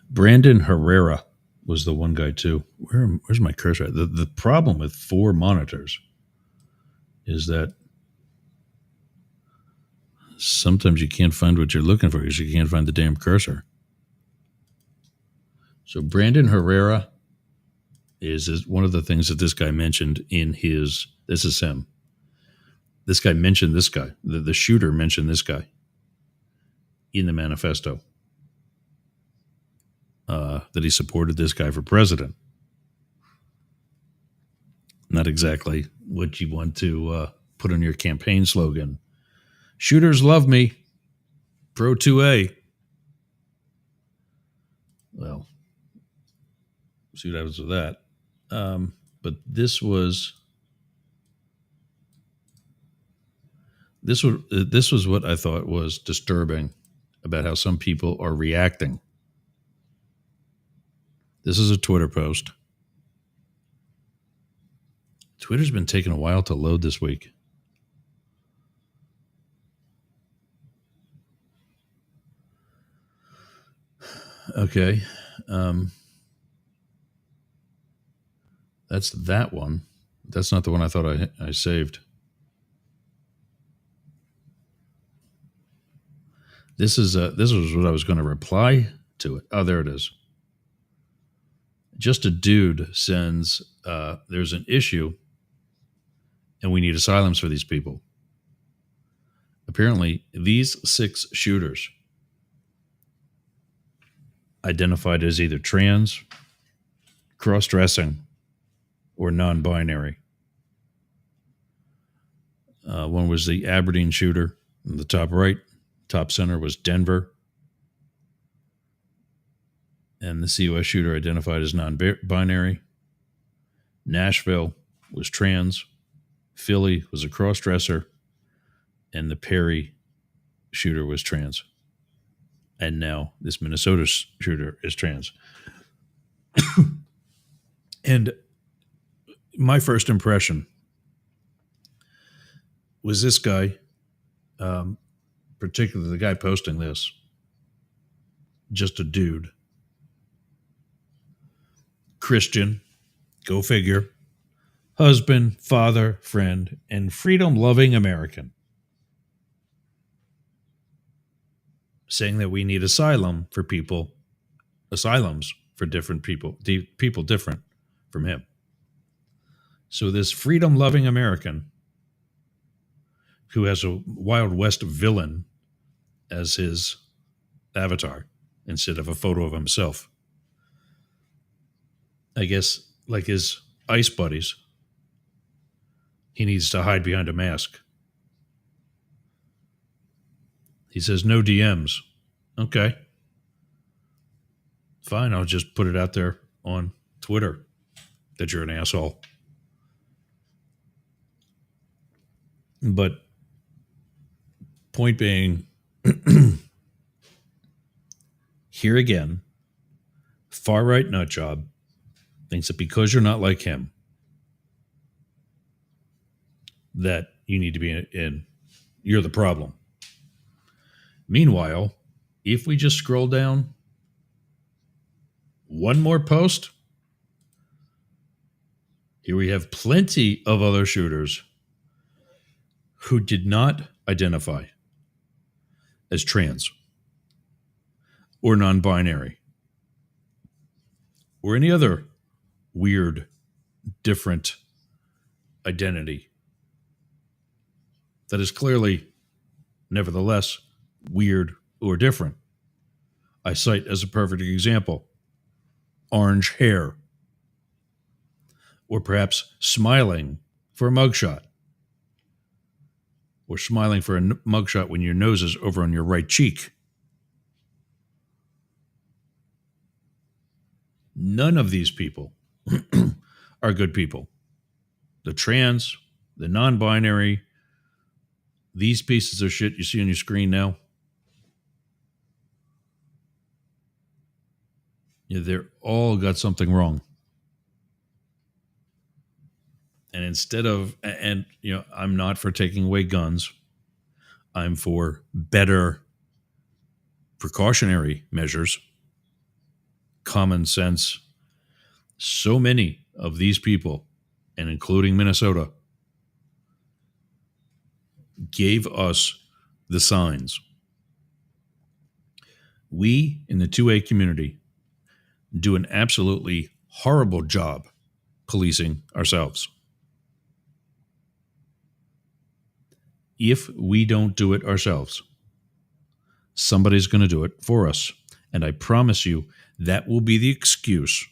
Brandon Herrera was the one guy too. Where's my cursor? The problem with 4 monitors is that sometimes you can't find what you're looking for because you can't find the damn cursor. So Brandon Herrera is one of the things that this guy mentioned in his. This is him. This guy mentioned this guy. The shooter mentioned this guy in the manifesto. That he supported this guy for president. Not exactly what you want to put on your campaign slogan. Shooters love me. Pro 2A. Well, see what happens with that. But this was what I thought was disturbing about how some people are reacting. This is a Twitter post. Twitter's been taking a while to load this week. Okay. That's that one. That's not the one I thought I saved. This was what I was going to reply to it. Oh, there it is. Just a dude sends, there's an issue and we need asylums for these people. Apparently, these 6 shooters identified as either trans, cross-dressing, or non-binary. One was the Aberdeen shooter in the top right. Top center was Denver. And the COS shooter identified as non-binary. Nashville was trans. Philly was a cross-dresser. And the Perry shooter was trans. And now this Minnesota shooter is trans. And my first impression was this guy, particularly the guy posting this, just a dude. Christian, go figure, husband, father, friend, and freedom-loving American. Saying that we need asylums for different people, people different from him. So this freedom-loving American who has a Wild West villain as his avatar instead of a photo of himself. I guess, like his ICE buddies, he needs to hide behind a mask. He says, no DMs. Okay. Fine, I'll just put it out there on Twitter that you're an asshole. But point being, here again, far-right nutjob thinks that because you're not like him, that you need to be in you're the problem. Meanwhile, if we just scroll down one more post, here we have plenty of other shooters who did not identify as trans or non-binary or any other weird, different identity that is clearly, nevertheless, weird or different. I cite as a perfect example, orange hair, or perhaps smiling for a mugshot, or smiling for a mugshot when your nose is over on your right cheek. None of these people are good people. The trans, the non-binary, these pieces of shit you see on your screen now, they're all got something wrong. And instead of, and I'm not for taking away guns. I'm for better precautionary measures, common sense. So many of these people, and including Minnesota, gave us the signs. We in the 2A community do an absolutely horrible job policing ourselves. If we don't do it ourselves, somebody's going to do it for us. And I promise you, that will be the excuse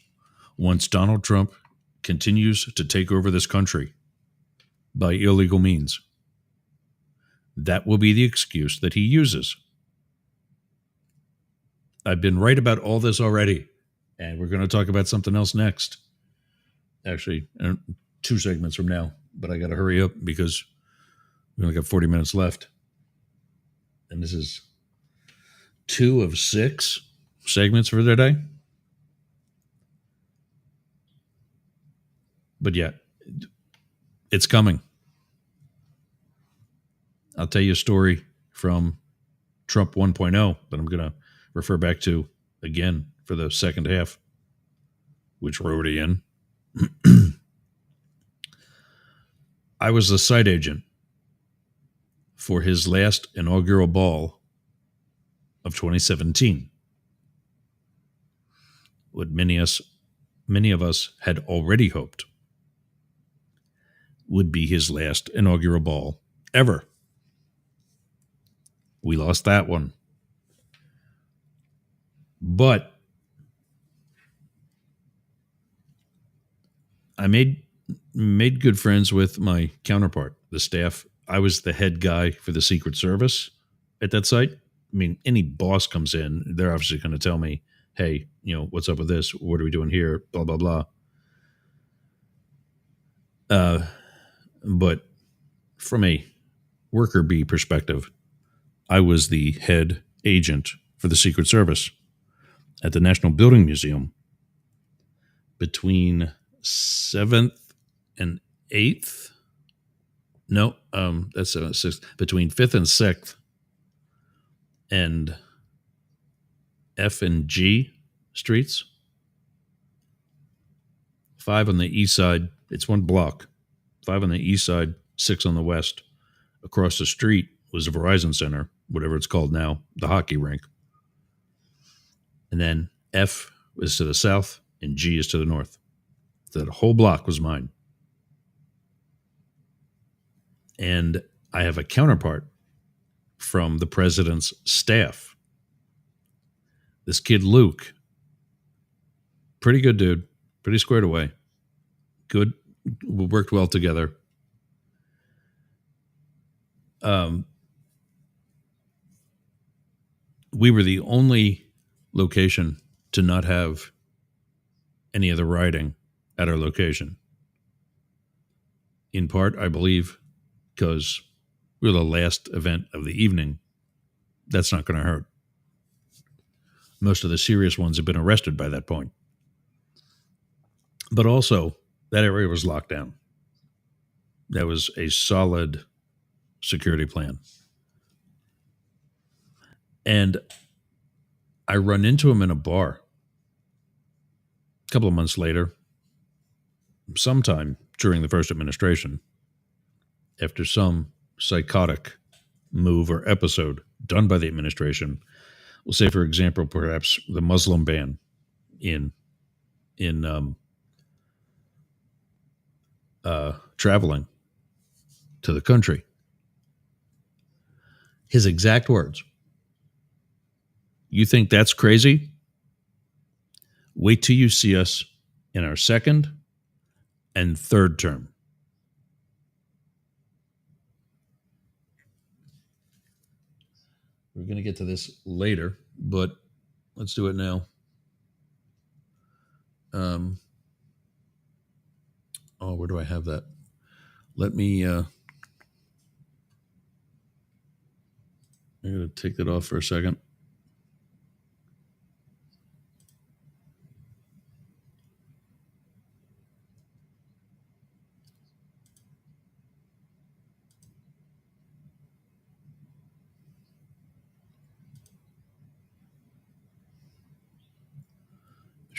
once Donald Trump continues to take over this country by illegal means. That will be the excuse that he uses. I've been right about all this already, and we're going to talk about something else next. Actually, 2 segments from now, but I got to hurry up because we only got 40 minutes left. And this is 2 of 6 segments for today. But yeah, it's coming. I'll tell you a story from Trump 1.0 that I'm going to refer back to again for the second half, which we're already in. I was the site agent for his last inaugural ball of 2017. What many of us had already hoped would be his last inaugural ball ever. We lost that one. But I made good friends with my counterpart, the staff. I was the head guy for the Secret Service at that site. I mean, any boss comes in, they're obviously going to tell me, hey, what's up with this? What are we doing here? Blah, blah, blah. But from a worker bee perspective, I was the head agent for the Secret Service at the National Building Museum between 7th and 8th. No, that's 6th. Between 5th and 6th and F and G streets. 5 on the east side. It's one block. 5 on the east side, 6 on the west. Across the street was the Verizon Center, whatever it's called now, the hockey rink. And then F was to the south and G is to the north. So that whole block was mine. And I have a counterpart from the president's staff. This kid, Luke, pretty good dude, pretty squared away. Good, we worked well together. We were the only location to not have any of the rioting at our location. In part, I believe, because we were the last event of the evening. That's not going to hurt. Most of the serious ones have been arrested by that point. But also, that area was locked down. That was a solid security plan. And I run into him in a bar a couple of months later, sometime during the first administration, after some psychotic move or episode done by the administration. We'll say, for example, perhaps the Muslim ban in traveling to the country. His exact words. You think that's crazy? Wait till you see us in our second and third term. We're going to get to this later, but let's do it now. Where do I have that? Let me, I'm going to take that off for a second.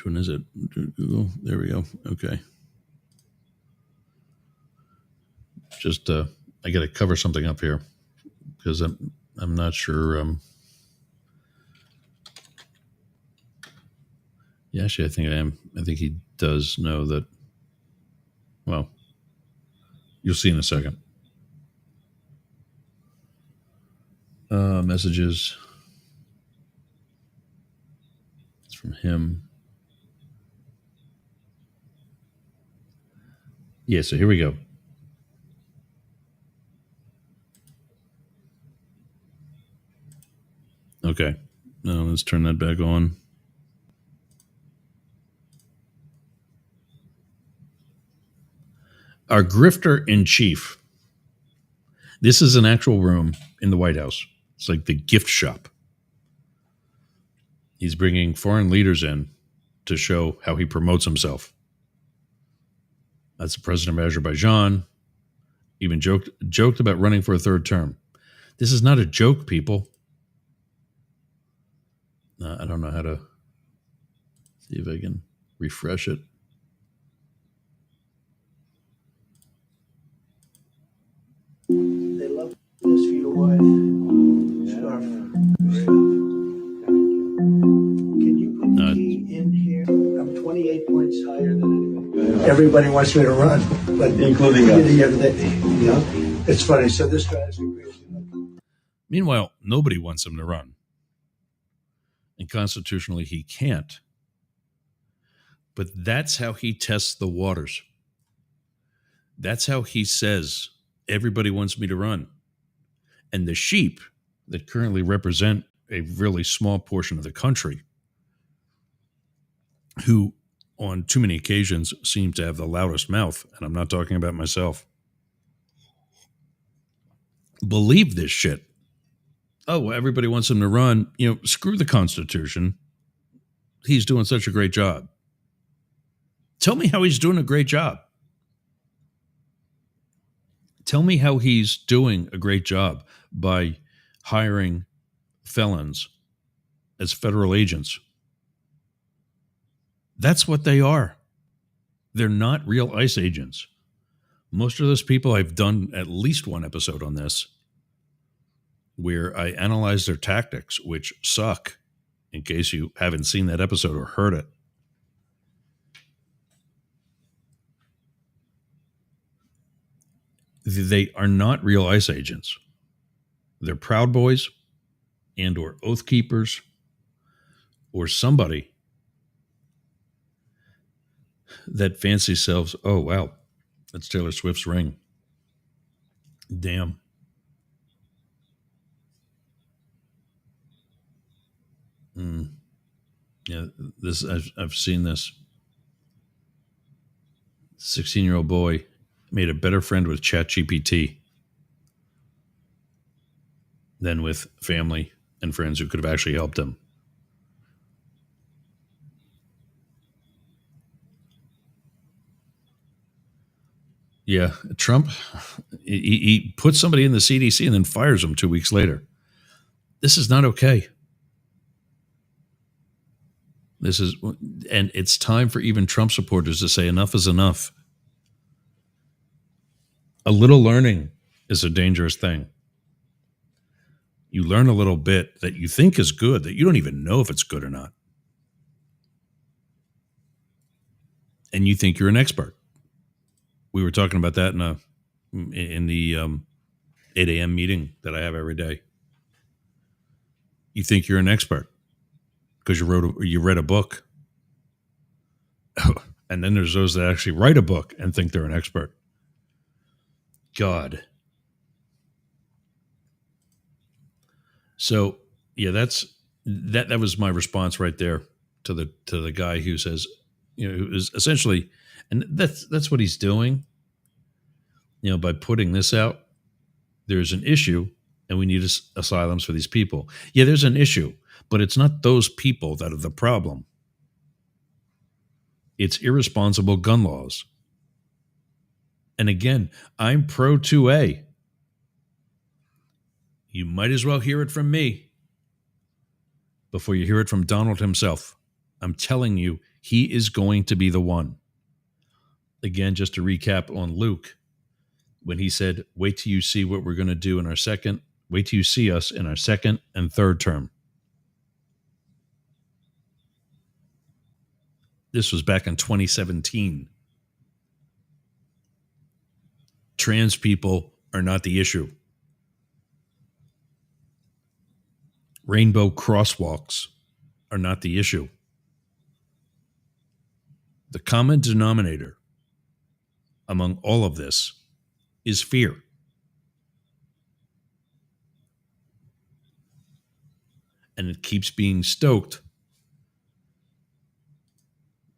Which one is it? Google. There we go. Okay. Just I got to cover something up here because I'm not sure. Yeah, actually, I think I am. I think he does know that. Well, you'll see in a second. Messages. It's from him. Yeah, so here we go. Okay. Now let's turn that back on. Our grifter in chief. This is an actual room in the White House. It's like the gift shop. He's bringing foreign leaders in to show how he promotes himself. That's the president of Azerbaijan. Even joked about running for a third term. This is not a joke, people. I don't know how to see if I can refresh it. They love this for your wife. Scarf. Can you put me in here? I'm 28 points higher than anybody. Everybody wants me to run, but including us. It's funny. So this drives me crazy. Meanwhile, nobody wants him to run. And constitutionally, he can't. But that's how he tests the waters. That's how he says, everybody wants me to run. And the sheep that currently represent a really small portion of the country, who on too many occasions seem to have the loudest mouth, and I'm not talking about myself, believe this shit. Oh, well, everybody wants him to run. Screw the Constitution. He's doing such a great job. Tell me how he's doing a great job. Tell me how he's doing a great job by hiring felons as federal agents. That's what they are. They're not real ICE agents. Most of those people, I've done at least one episode on this, where I analyze their tactics, which suck, in case you haven't seen that episode or heard it. They are not real ICE agents. They're Proud Boys and or Oath Keepers or somebody that fancy selves, oh, wow, that's Taylor Swift's ring. Damn. Yeah, this I've seen this. 16-year-old boy made a better friend with ChatGPT than with family and friends who could have actually helped him. Yeah, Trump, he puts somebody in the CDC and then fires them 2 weeks later. This is not okay. And it's time for even Trump supporters to say enough is enough. A little learning is a dangerous thing. You learn a little bit that you think is good, that you don't even know if it's good or not. And you think you're an expert. We were talking about that in the 8 a.m. meeting that I have every day. You think you're an expert because you read a book. And then there's those that actually write a book and think they're an expert. God. So yeah, that was my response right there to the guy who says, who is essentially, and that's what he's doing. By putting this out, there's an issue, and we need asylums for these people. Yeah, there's an issue, but it's not those people that are the problem. It's irresponsible gun laws. And again, I'm pro 2A. You might as well hear it from me before you hear it from Donald himself. I'm telling you, He is going to be the one. Again, just to recap on Luke, when he said, wait till you see what we're going to do in our second, wait till you see us in our second and third term. This was back in 2017. Trans people are not the issue. Rainbow crosswalks are not the issue. The common denominator among all of this is fear. And it keeps being stoked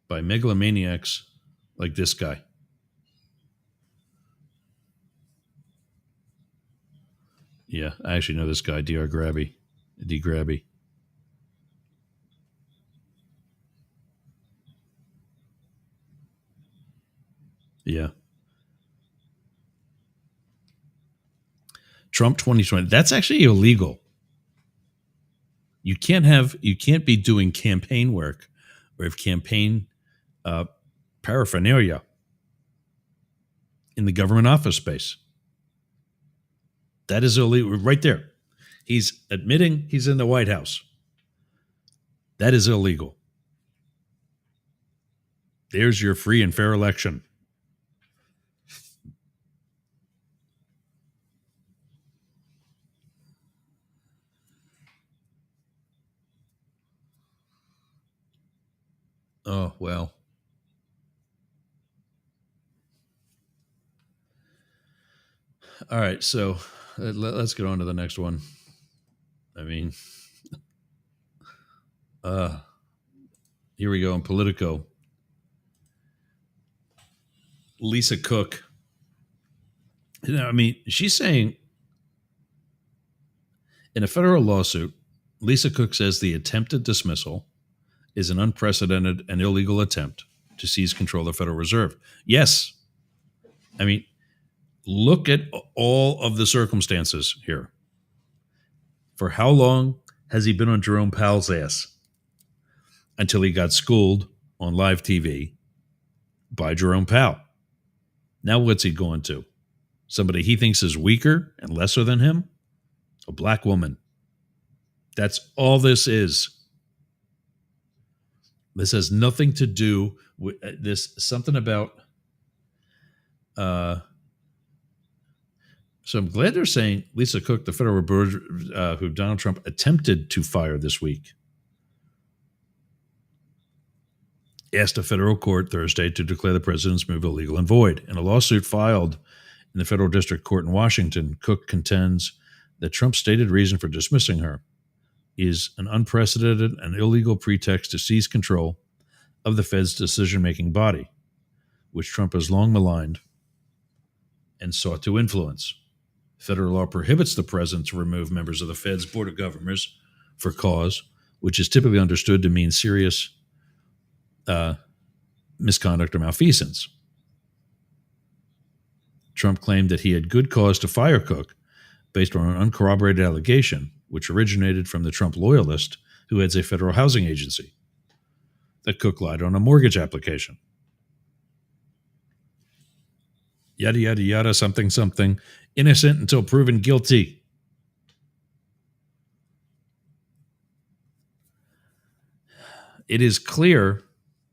by megalomaniacs like this guy. Yeah, I actually know this guy, D. Grabby. Yeah. Trump 2020. That's actually illegal. You can't be doing campaign work or have campaign paraphernalia in the government office space. That is illegal right there. He's admitting he's in the White House. That is illegal. There's your free and fair election. Oh, well. All right, so let's get on to the next one. I mean, here we go in Politico. Lisa Cook. I mean, she's saying in a federal lawsuit, Lisa Cook says the attempted dismissal is an unprecedented and illegal attempt to seize control of the Federal Reserve. Yes. I mean, look at all of the circumstances here. For how long has he been on Jerome Powell's ass? Until he got schooled on live TV by Jerome Powell. Now what's he going to? Somebody he thinks is weaker and lesser than him? A black woman. That's all this is. This has nothing to do with this. Something about. So I'm glad they're saying Lisa Cook, the federal reporter who Donald Trump attempted to fire this week, asked a federal court Thursday to declare the president's move illegal and void. In a lawsuit filed in the federal district court in Washington, Cook contends that Trump's stated reason for dismissing her is an unprecedented and illegal pretext to seize control of the Fed's decision-making body, which Trump has long maligned and sought to influence. Federal law prohibits the president to remove members of the Fed's board of governors for cause, which is typically understood to mean serious misconduct or malfeasance. Trump claimed that he had good cause to fire Cook based on an uncorroborated allegation, which originated from the Trump loyalist who heads a federal housing agency, that Cook lied on a mortgage application. Yada, yada, yada, something, something. Innocent until proven guilty. It is clear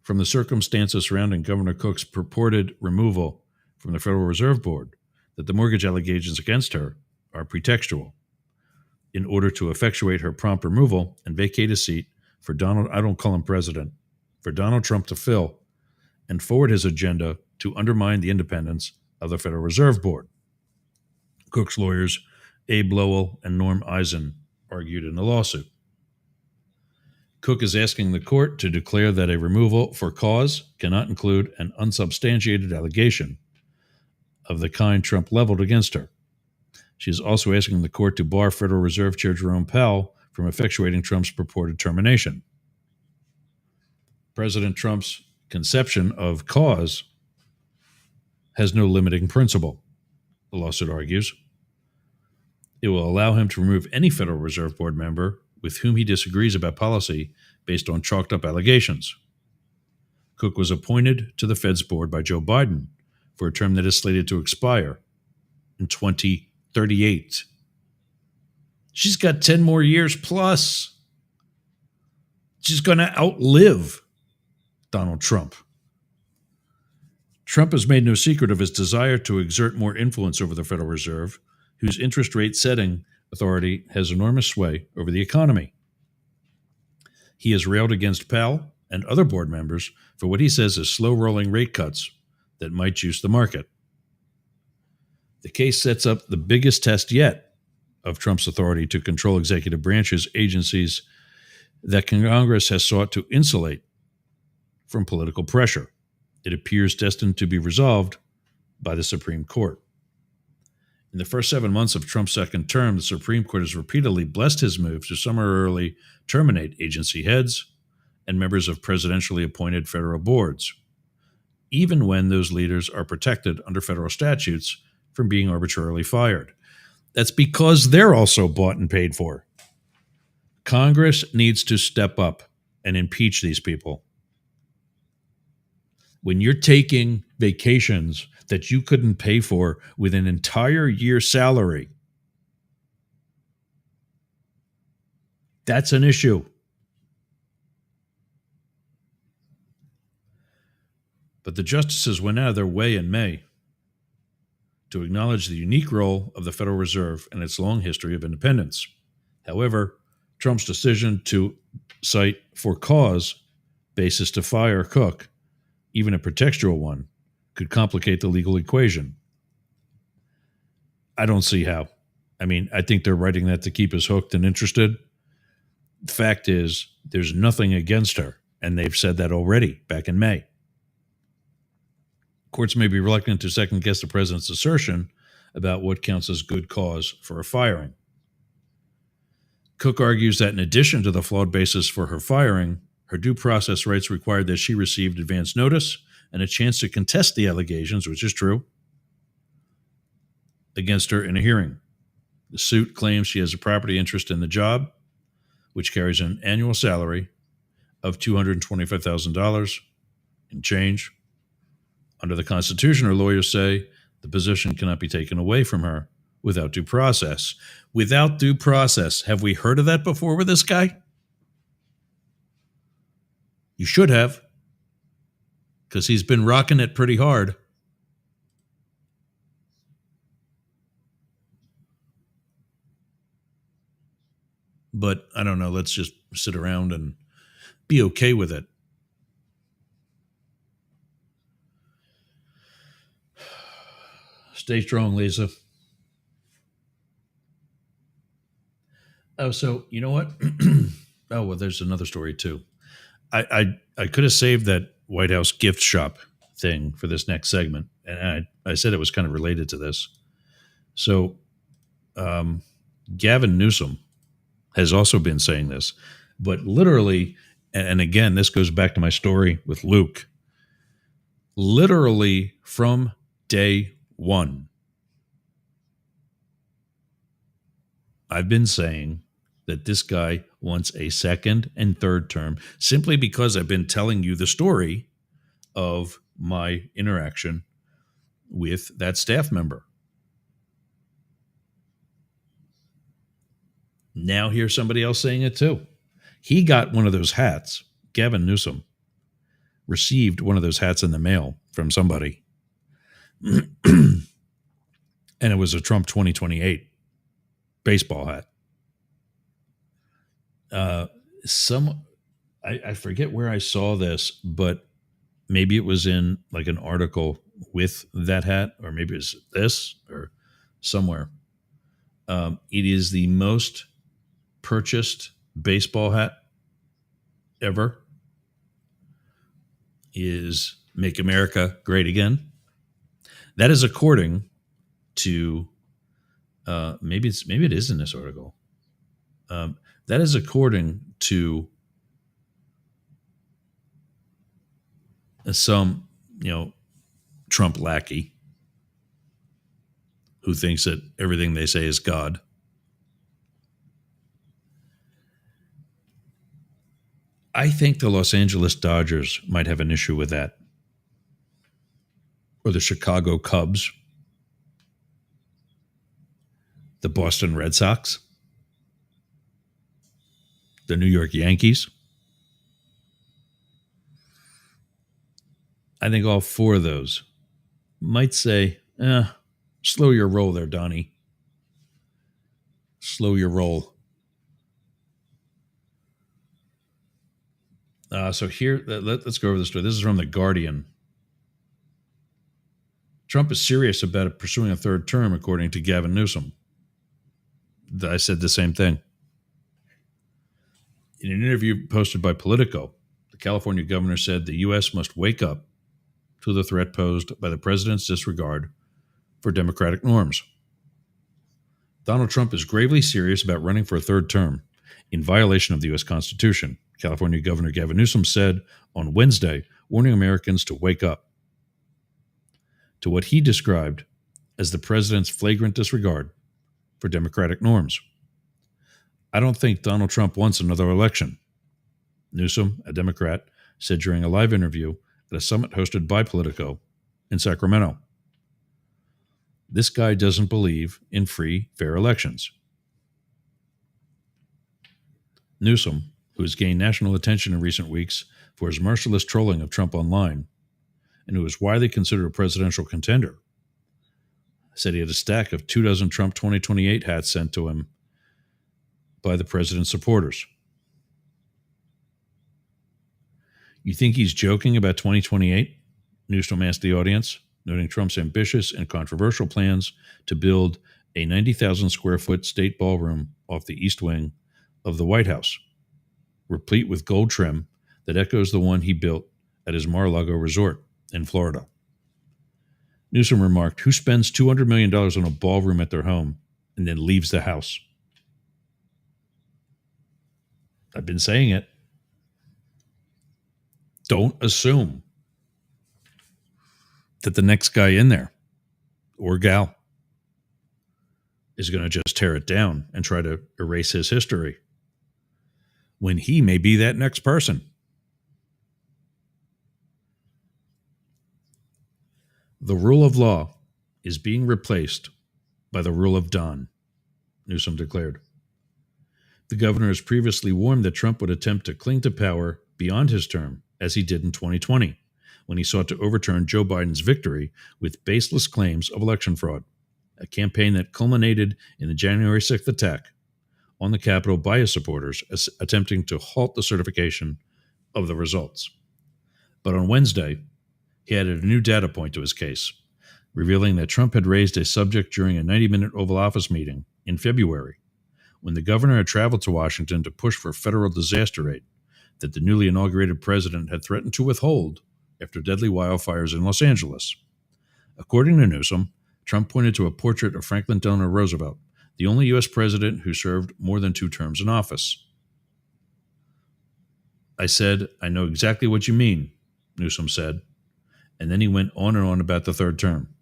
from the circumstances surrounding Governor Cook's purported removal from the Federal Reserve Board that the mortgage allegations against her are pretextual in order to effectuate her prompt removal and vacate a seat for Donald, I don't call him president, for Donald Trump to fill and forward his agenda to undermine the independence of the Federal Reserve Board. Cook's lawyers, Abe Lowell and Norm Eisen, argued in the lawsuit. Cook is asking the court to declare that a removal for cause cannot include an unsubstantiated allegation of the kind Trump leveled against her. She is also asking the court to bar Federal Reserve Chair Jerome Powell from effectuating Trump's purported termination. President Trump's conception of cause has no limiting principle, the lawsuit argues. It will allow him to remove any Federal Reserve Board member with whom he disagrees about policy based on chalked-up allegations. Cook was appointed to the Fed's board by Joe Biden for a term that is slated to expire in 2038. She's got 10 more years plus. She's going to outlive Donald Trump. Trump has made no secret of his desire to exert more influence over the Federal Reserve, whose interest rate setting authority has enormous sway over the economy. He has railed against Powell and other board members for what he says is slow-rolling rate cuts that might juice the market. The case sets up the biggest test yet of Trump's authority to control executive branches, agencies that Congress has sought to insulate from political pressure. It appears destined to be resolved by the Supreme Court. In the first 7 months of Trump's second term, the Supreme Court has repeatedly blessed his move to summarily terminate agency heads and members of presidentially appointed federal boards, even when those leaders are protected under federal statutes from being arbitrarily fired. That's because they're also bought and paid for. Congress needs to step up and impeach these people. When you're taking vacations that you couldn't pay for with an entire year's salary, that's an issue. But the justices went out of their way in May to acknowledge the unique role of the Federal Reserve and its long history of independence. However, Trump's decision to cite for cause basis to fire Cook, even a pretextual one, could complicate the legal equation. I don't see how. I mean, I think they're writing that to keep us hooked and interested. The fact is, there's nothing against her, and they've said that already back in May. Courts may be reluctant to second-guess the president's assertion about what counts as good cause for a firing. Cook argues that in addition to the flawed basis for her firing, her due process rights required that she received advance notice and a chance to contest the allegations, which is true, against her in a hearing. The suit claims she has a property interest in the job, which carries an annual salary of $225,000 in change. Under the Constitution, her lawyers say the position cannot be taken away from her without due process. Without due process. Have we heard of that before with this guy? You should have, because he's been rocking it pretty hard. But I don't know, let's just sit around and be okay with it. Stay strong, Lisa. Oh, so you know what? Oh, well, there's another story too. I could have saved that White House gift shop thing for this next segment, and I said it was kind of related to this. So, Gavin Newsom has also been saying this, but literally, and again, this goes back to my story with Luke. Literally from day one, I've been saying that this guy wants a second and third term simply because I've been telling you the story of my interaction with that staff member. Now here's somebody else saying it too. He got one of those hats. Gavin Newsom received one of those hats in the mail from somebody. And it was a Trump 2028 baseball hat. I forget where I saw this, but maybe it was in like an article with that hat, or maybe it's this or somewhere. It is the most purchased baseball hat ever. Is Make America Great Again. That is according to maybe it is in this article. That is according to some, Trump lackey who thinks that everything they say is God. I think the Los Angeles Dodgers might have an issue with that. Or the Chicago Cubs. The Boston Red Sox. The New York Yankees. I think all four of those might say, slow your roll there, Donnie. Slow your roll. So here, let's go over the story. This is from The Guardian. Trump is serious about pursuing a third term, according to Gavin Newsom. I said the same thing. In an interview posted by Politico, the California governor said the U.S. must wake up to the threat posed by the president's disregard for democratic norms. Donald Trump is gravely serious about running for a third term in violation of the U.S. Constitution, California Governor Gavin Newsom said on Wednesday, warning Americans to wake up to what he described as the president's flagrant disregard for democratic norms. I don't think Donald Trump wants another election, Newsom, a Democrat, said during a live interview at a summit hosted by Politico in Sacramento. This guy doesn't believe in free, fair elections. Newsom, who has gained national attention in recent weeks for his merciless trolling of Trump online, and who is widely considered a presidential contender, said he had a stack of 24 Trump 2028 hats sent to him by the president's supporters. You think he's joking about 2028? Newsom asked the audience, noting Trump's ambitious and controversial plans to build a 90,000 square foot state ballroom off the east wing of the White House, replete with gold trim that echoes the one he built at his Mar-a-Lago resort in Florida. Newsom remarked, "Who spends $200 million on a ballroom at their home and then leaves the house?" I've been saying it. Don't assume that the next guy in there or gal is going to just tear it down and try to erase his history when he may be that next person. The rule of law is being replaced by the rule of Don, Newsom declared. The governor has previously warned that Trump would attempt to cling to power beyond his term, as he did in 2020, when he sought to overturn Joe Biden's victory with baseless claims of election fraud, a campaign that culminated in the January 6th attack on the Capitol by his supporters, attempting to halt the certification of the results. But on Wednesday, he added a new data point to his case, revealing that Trump had raised a subject during a 90-minute Oval Office meeting in February, when the governor had traveled to Washington to push for federal disaster aid that the newly inaugurated president had threatened to withhold after deadly wildfires in Los Angeles. According to Newsom, Trump pointed to a portrait of Franklin Delano Roosevelt, the only U.S. president who served more than 2 terms in office. I said, "I know exactly what you mean," Newsom said, and then he went on and on about the third term.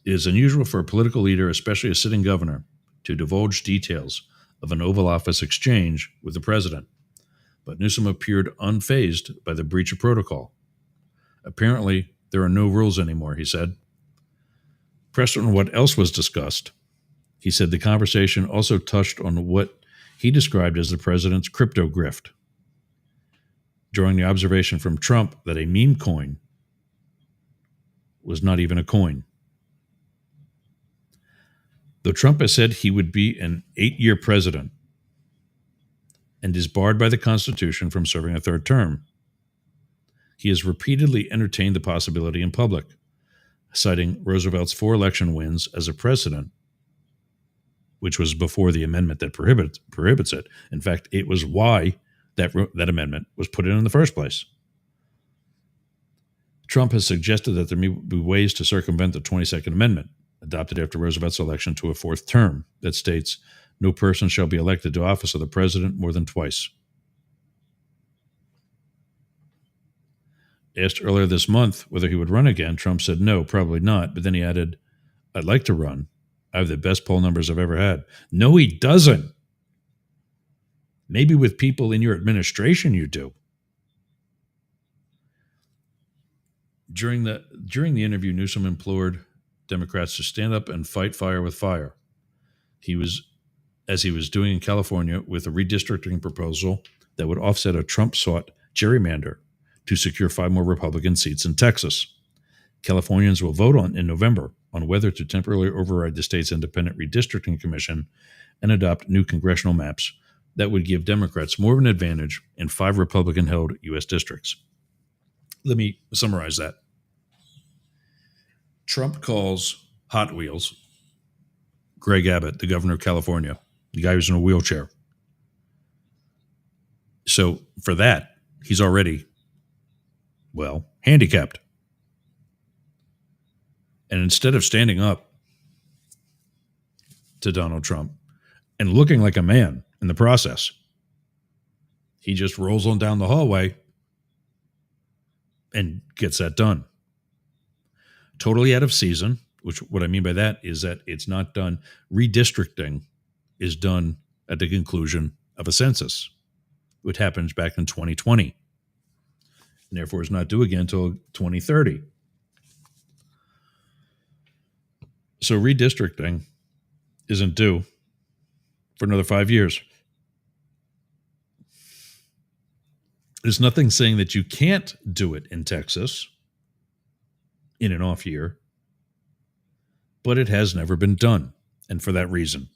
It is unusual for a political leader, especially a sitting governor, to divulge details of an Oval Office exchange with the president, but Newsom appeared unfazed by the breach of protocol. Apparently, there are no rules anymore, he said. Pressed on what else was discussed, he said the conversation also touched on what he described as the president's crypto grift, drawing the observation from Trump that a meme coin was not even a coin. Though Trump has said he would be an 8-year president and is barred by the Constitution from serving a third term, he has repeatedly entertained the possibility in public, citing Roosevelt's 4 election wins as a precedent, which was before the amendment that prohibits it. In fact, it was why that amendment was put in the first place. Trump has suggested that there may be ways to circumvent the 22nd Amendment, adopted after Roosevelt's election to a 4th term, that states, "No person shall be elected to office of the president more than twice." Asked earlier this month whether he would run again, Trump said no, probably not, but then he added, "I'd like to run. I have the best poll numbers I've ever had." No, he doesn't. Maybe with people in your administration you do. During the interview, Newsom implored Democrats to stand up and fight fire with fire. He was doing in California with a redistricting proposal that would offset a Trump-sought gerrymander to secure 5 more Republican seats in Texas. Californians will vote in November on whether to temporarily override the state's independent redistricting commission and adopt new congressional maps that would give Democrats more of an advantage in 5 Republican-held U.S. districts. Let me summarize that. Trump calls Hot Wheels Greg Abbott, the governor of California, the guy who's in a wheelchair. So for that, he's already, handicapped. And instead of standing up to Donald Trump and looking like a man in the process, he just rolls on down the hallway and gets that done. Totally out of season, which what I mean by that is that it's not done. Redistricting is done at the conclusion of a census, which happens back in 2020, and therefore is not due again until 2030. So redistricting isn't due for another 5 years. There's nothing saying that you can't do it in Texas in an off year, but it has never been done. And for that reason,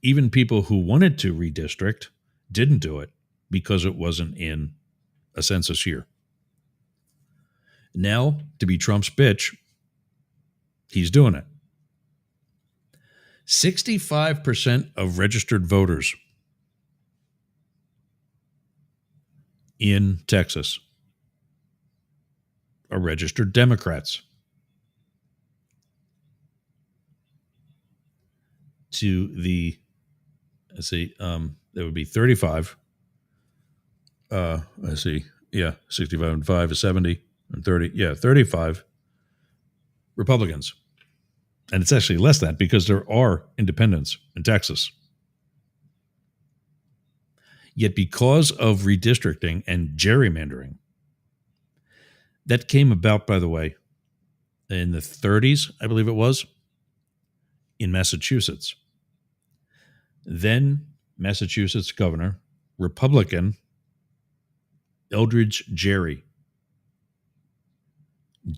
even people who wanted to redistrict didn't do it because it wasn't in a census year. Now, to be Trump's bitch, he's doing it. 65% of registered voters in Texas are registered Democrats. To the, that would be 35. 65 and 5 is 70 and 30. 35 Republicans. And it's actually less than that because there are independents in Texas. Yet because of redistricting and gerrymandering, that came about, by the way, in the 30s, I believe it was, in Massachusetts. Then Massachusetts governor, Republican, Eldridge Gerry,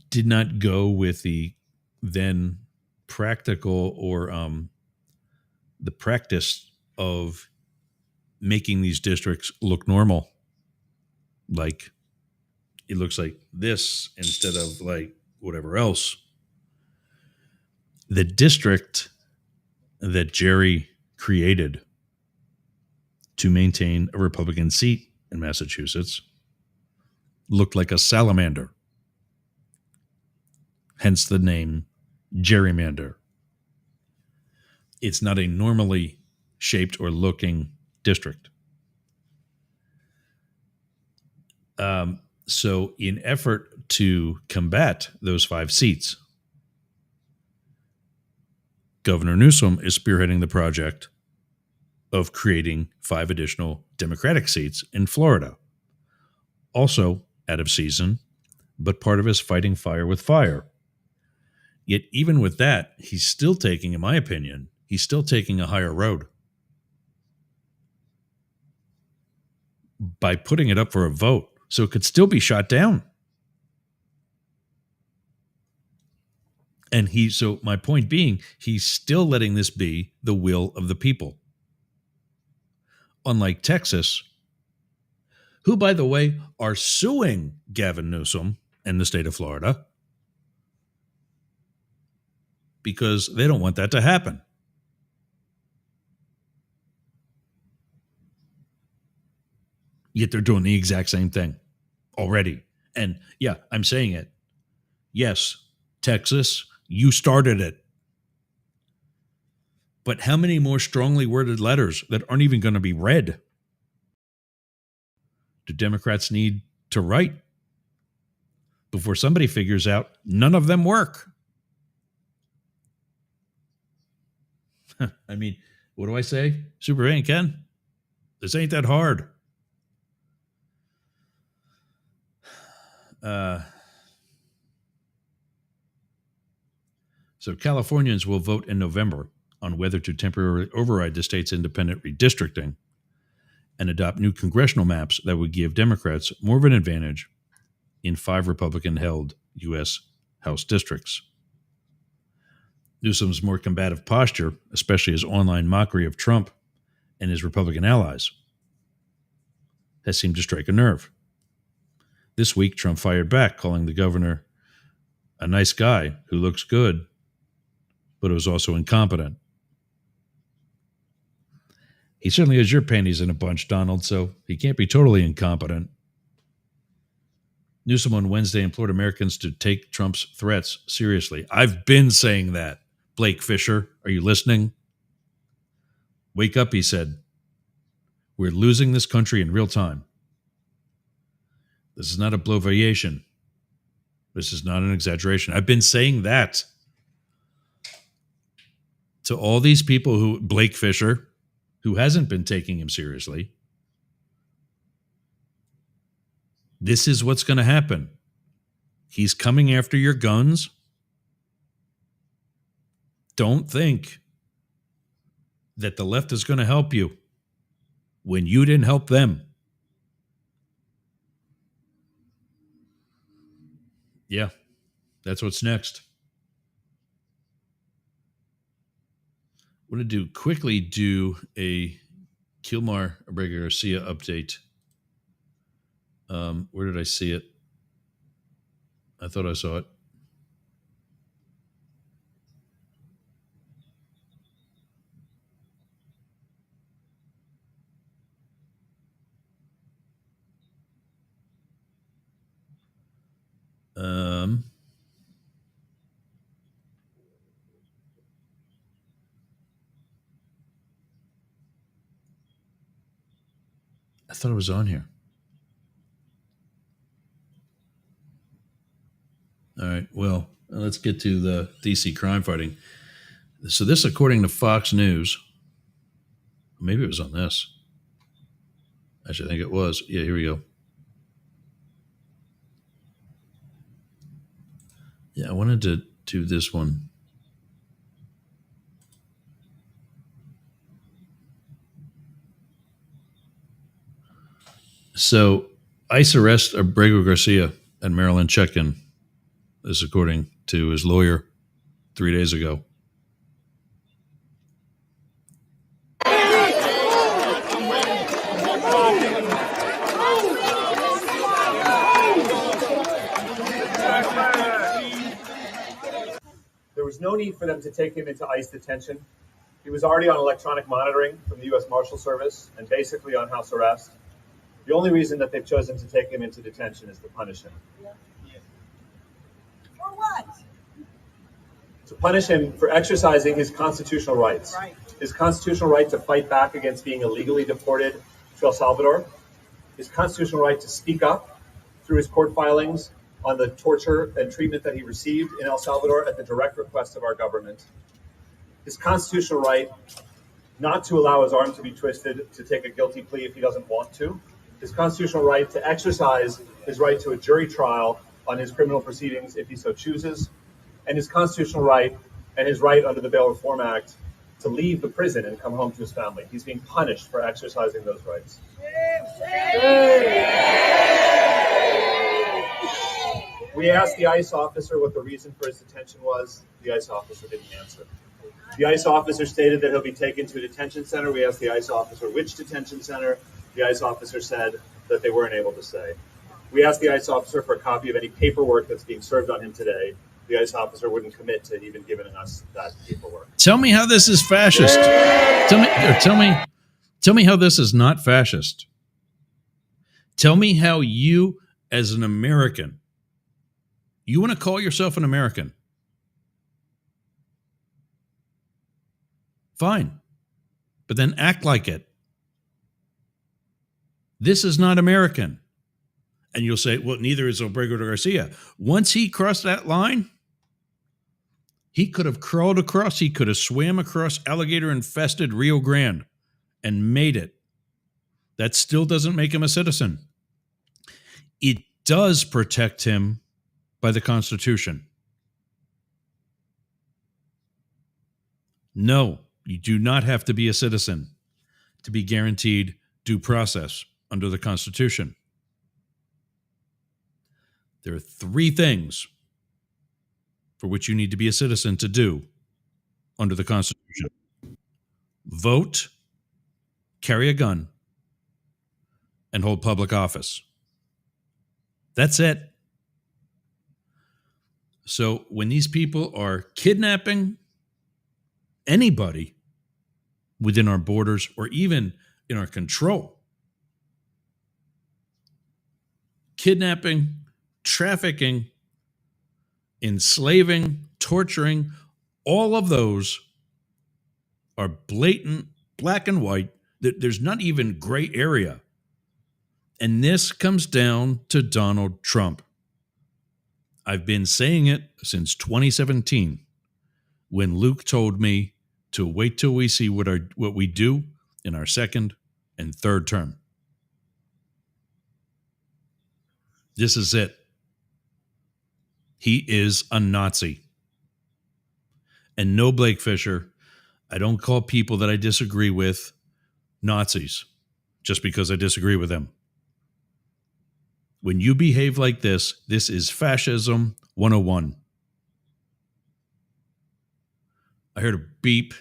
did not go with the then practical or the practice of making these districts look normal. Like it looks like this instead of like whatever else. The district that Gerry created to maintain a Republican seat in Massachusetts looked like a salamander. Hence the name gerrymander. It's not a normally shaped or looking district. So in effort to combat those 5 seats, Governor Newsom is spearheading the project of creating 5 additional Democratic seats in Florida. Also out of season, but part of his fighting fire with fire. Yet even with that, he's still taking, in my opinion, a higher road. By putting it up for a vote, so it could still be shot down. And so my point being, he's still letting this be the will of the people. Unlike Texas, who, by the way, are suing Gavin Newsom and the state of Florida because they don't want that to happen. Yet they're doing the exact same thing already. And yeah, I'm saying it. Yes, Texas, you started it. But how many more strongly worded letters that aren't even going to be read do Democrats need to write before somebody figures out none of them work? I mean, what do I say? Super Ken? This ain't that hard. So Californians will vote in November on whether to temporarily override the state's independent redistricting and adopt new congressional maps that would give Democrats more of an advantage in 5 Republican-held U.S. House districts. Newsom's more combative posture, especially his online mockery of Trump and his Republican allies, has seemed to strike a nerve. This week, Trump fired back, calling the governor a nice guy who looks good, but was also incompetent. He certainly has your panties in a bunch, Donald, so he can't be totally incompetent. Newsom on Wednesday implored Americans to take Trump's threats seriously. I've been saying that. Blake Fisher, are you listening? Wake up, he said. We're losing this country in real time. This is not a bloviation. This is not an exaggeration. I've been saying that to all these people who, Blake Fisher, who hasn't been taking him seriously. This is what's going to happen. He's coming after your guns. Don't think that the left is going to help you when you didn't help them. Yeah, that's what's next. I want to quickly do a Kilmar Abrego Garcia update. Where did I see it? I thought I saw it. I thought it was on here. All right, well, let's get to the DC crime fighting. So this, according to Fox News, maybe it was on this. Actually, I think it was. Yeah, here we go. Yeah, I wanted to do this one. So ICE arrest Abrego Garcia at Maryland check-in. This according to his lawyer 3 days ago. There was no need for them to take him into ICE detention. He was already on electronic monitoring from the U.S. Marshal Service and basically on house arrest. The only reason that they've chosen to take him into detention is to punish him. For what? To punish him for exercising his constitutional rights. Right. His constitutional right to fight back against being illegally deported to El Salvador. His constitutional right to speak up through his court filings on the torture and treatment that he received in El Salvador at the direct request of our government. His constitutional right not to allow his arm to be twisted to take a guilty plea if he doesn't want to. His constitutional right to exercise his right to a jury trial on his criminal proceedings if he so chooses. And his constitutional right and his right under the Bail Reform Act to leave the prison and come home to his family. He's being punished for exercising those rights. We asked the ICE officer what the reason for his detention was. The ICE officer didn't answer. The ICE officer stated that he'll be taken to a detention center. We asked the ICE officer which detention center. The ICE officer said that they weren't able to say. We asked the ICE officer for a copy of any paperwork that's being served on him today. The ICE officer wouldn't commit to even giving us that paperwork. Tell me how this is fascist. Tell me how this is not fascist. Tell me how you, as an American, you want to call yourself an American. Fine. But then act like it. This is not American. And you'll say, well, neither is Abrego Garcia. Once he crossed that line, he could have crawled across, he could have swam across alligator-infested Rio Grande and made it. That still doesn't make him a citizen. It does protect him by the Constitution. No, you do not have to be a citizen to be guaranteed due process under the Constitution. There are 3 things for which you need to be a citizen to do under the Constitution: vote, carry a gun, and hold public office. That's it. So when these people are kidnapping anybody within our borders or even in our control, kidnapping, trafficking, enslaving, torturing, all of those are blatant, black and white. There's not even gray area. And this comes down to Donald Trump. I've been saying it since 2017, when Luke told me to wait till we see what we do in our second and third term. This is it. He is a Nazi. And no, Blake Fisher, I don't call people that I disagree with Nazis just because I disagree with them. When you behave like this is fascism 101. I heard a beep.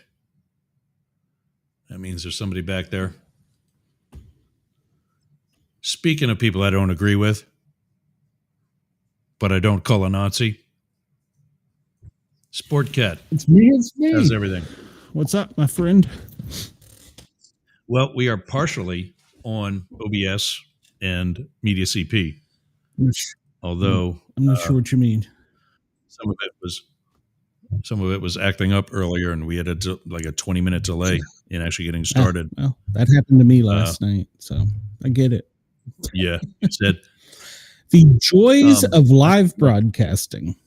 That means there's somebody back there. Speaking of people I don't agree with, but I don't call a Nazi, Sport Cat. It's me. How's everything? What's up, my friend? Well, we are partially on OBS and Media CP. Although I'm not sure what you mean. Some of it was acting up earlier, and we had a 20-minute delay in actually getting started. Well, that happened to me last night, so I get it. Yeah, you said the joys of live broadcasting.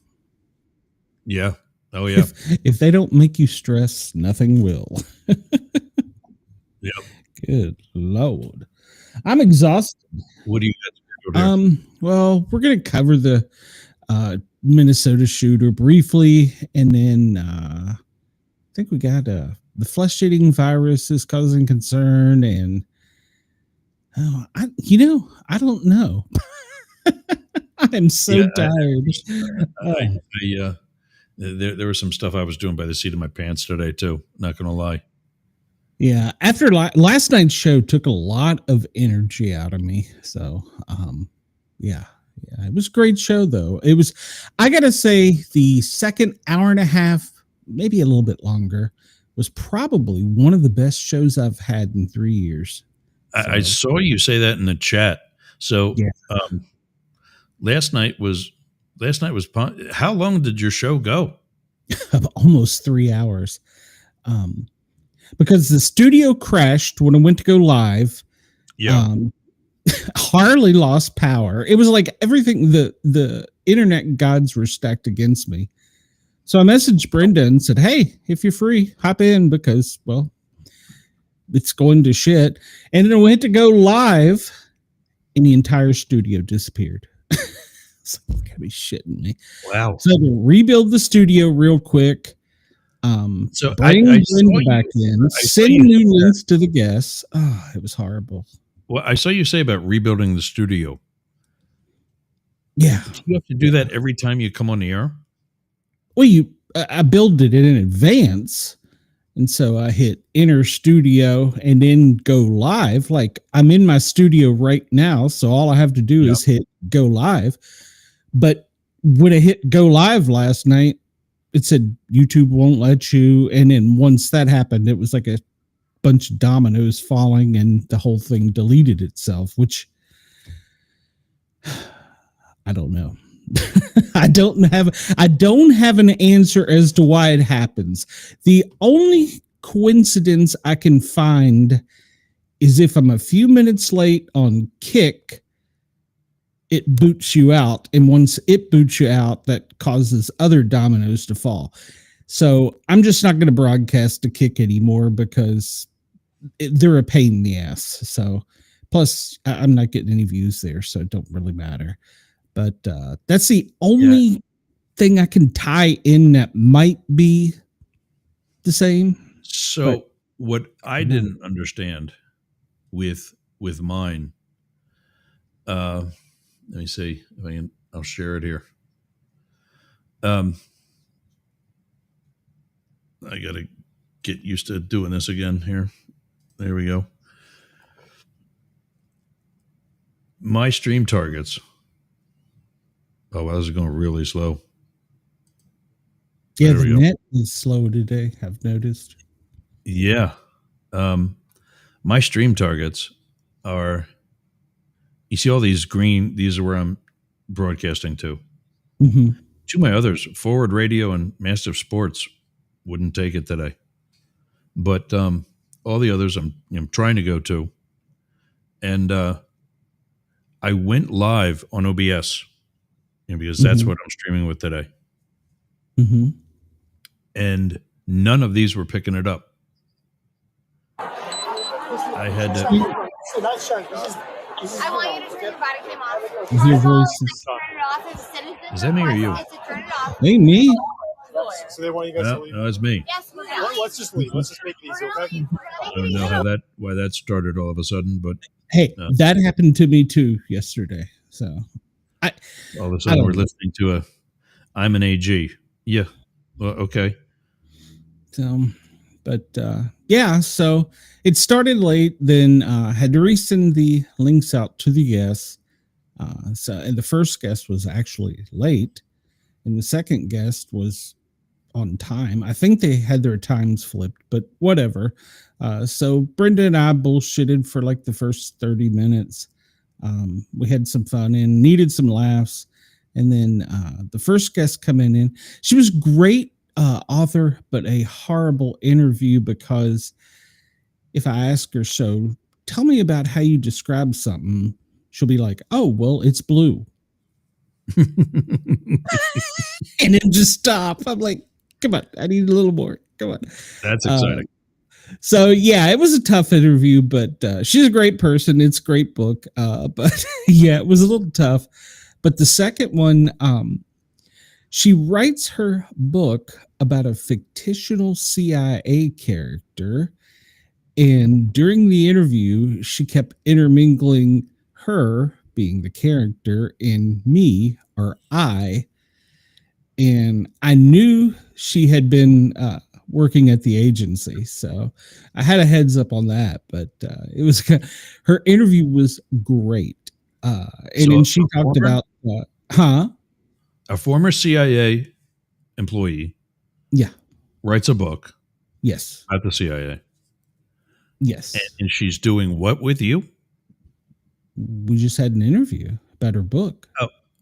Yeah. Oh yeah. If they don't make you stress, nothing will. Yep. Good Lord. I'm exhausted. What do you guys do? Well, we're going to cover the Minnesota shooter briefly, and then I think we got the flesh-eating virus is causing concern, and I don't know. I'm so tired. There was some stuff I was doing by the seat of my pants today too. Not going to lie. Yeah, after last night's show took a lot of energy out of me. So, yeah, it was a great show though. It was, I got to say, the second hour and a half, maybe a little bit longer, was probably one of the best shows I've had in 3 years. So, I saw you say that in the chat. So, yeah. Last night was. How long did your show go? Almost 3 hours. Because the studio crashed when I went to go live. Yeah. Harley lost power. It was like everything, the internet gods were stacked against me. So I messaged Brenda and said, hey, if you're free, hop in because, well, it's going to shit. And then I went to go live and the entire studio disappeared. So you gotta be shitting me. Wow. So to rebuild the studio real quick. So bring Brenda back in, send new links to the guests. Oh, it was horrible. Well, I saw you say about rebuilding the studio. Yeah. Do you have to do that every time you come on the air? Well, I built it in advance. And so I hit enter studio and then go live. Like I'm in my studio right now. So all I have to do is hit go live. But when I hit go live last night, it said YouTube won't let you. And then once that happened, it was like a bunch of dominoes falling and the whole thing deleted itself, which I don't know. I don't have an answer as to why it happens. The only coincidence I can find is if I'm a few minutes late on Kick, it boots you out. And once it boots you out, that causes other dominoes to fall. So I'm just not going to broadcast to Kick anymore because they're a pain in the ass. So Plus, I'm not getting any views there, so it don't really matter. But that's the only thing I can tie in that might be the same. So what I didn't understand with mine, let me see if I can. I'll share it here. I got to get used to doing this again here. There we go. My stream targets. Oh, wow, this is going really slow. Yeah, the net is slow today, I've noticed. Yeah. My stream targets are, you see all these green, these are where I'm broadcasting to. Mm-hmm. To my others, Forward Radio and Mastiff Sports wouldn't take it today. But all the others I'm trying to go to. And I went live on OBS, because that's what I'm streaming with today. Mm-hmm. And none of these were picking it up. I had to. I want you to turn your body cam off. Is your voice? Turn it off as a citizen. Is that me or you? Turn it off. Hey, me. So they want you guys to leave. No, it's me. Yes, we're Let's just leave. Let's just make it easy, okay? I don't know why that started all of a sudden, but Hey, that happened to me too yesterday. So all of a sudden we're listening to I'm an AG. Yeah. Well, okay. So, but yeah, so it started late, then had to resend the links out to the guests. And the first guest was actually late, and the second guest was on time. I think they had their times flipped, but whatever. So Brenda and I bullshitted for like the first 30 minutes. We had some fun and needed some laughs. And then the first guest coming in, she was great author, but a horrible interview, because if I ask her, so tell me about how you describe something, she'll be like, oh, well, it's blue. And then just stop. I'm like, come on, I need a little more. Come on. That's exciting. So yeah, it was a tough interview, but she's a great person. It's a great book. But yeah, it was a little tough. But the second one, she writes her book about a fictional CIA character. And during the interview, she kept intermingling her being the character and me, or I. And I knew she had been working at the agency, so I had a heads up on that. But it was her interview was great, and then she talked about a former CIA employee, writes a book, at the CIA, and she's doing what with you? We just had an interview about her book.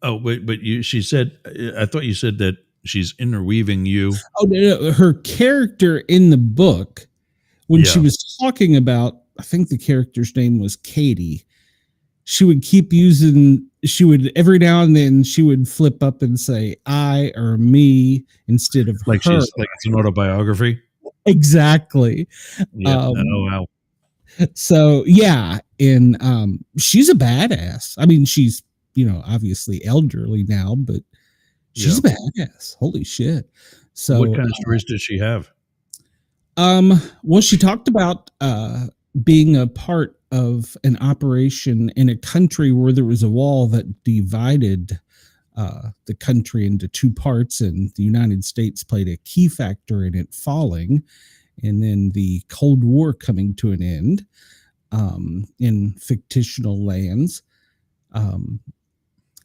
But she said, I thought you said that she's interweaving you. Oh, no, her character in the book, when she was talking about, I think the character's name was Katie, she would keep using, every now and then she would flip up and say I or me instead of like her. She's like it's an autobiography. Exactly. Yeah. Wow. So yeah, and she's a badass. I mean, she's obviously elderly now, but she's a badass. Holy shit! So, what kind of stories did she have? Well, she talked about being a part of an operation in a country where there was a wall that divided the country into two parts, and the United States played a key factor in it falling, and then the Cold War coming to an end in fictional lands.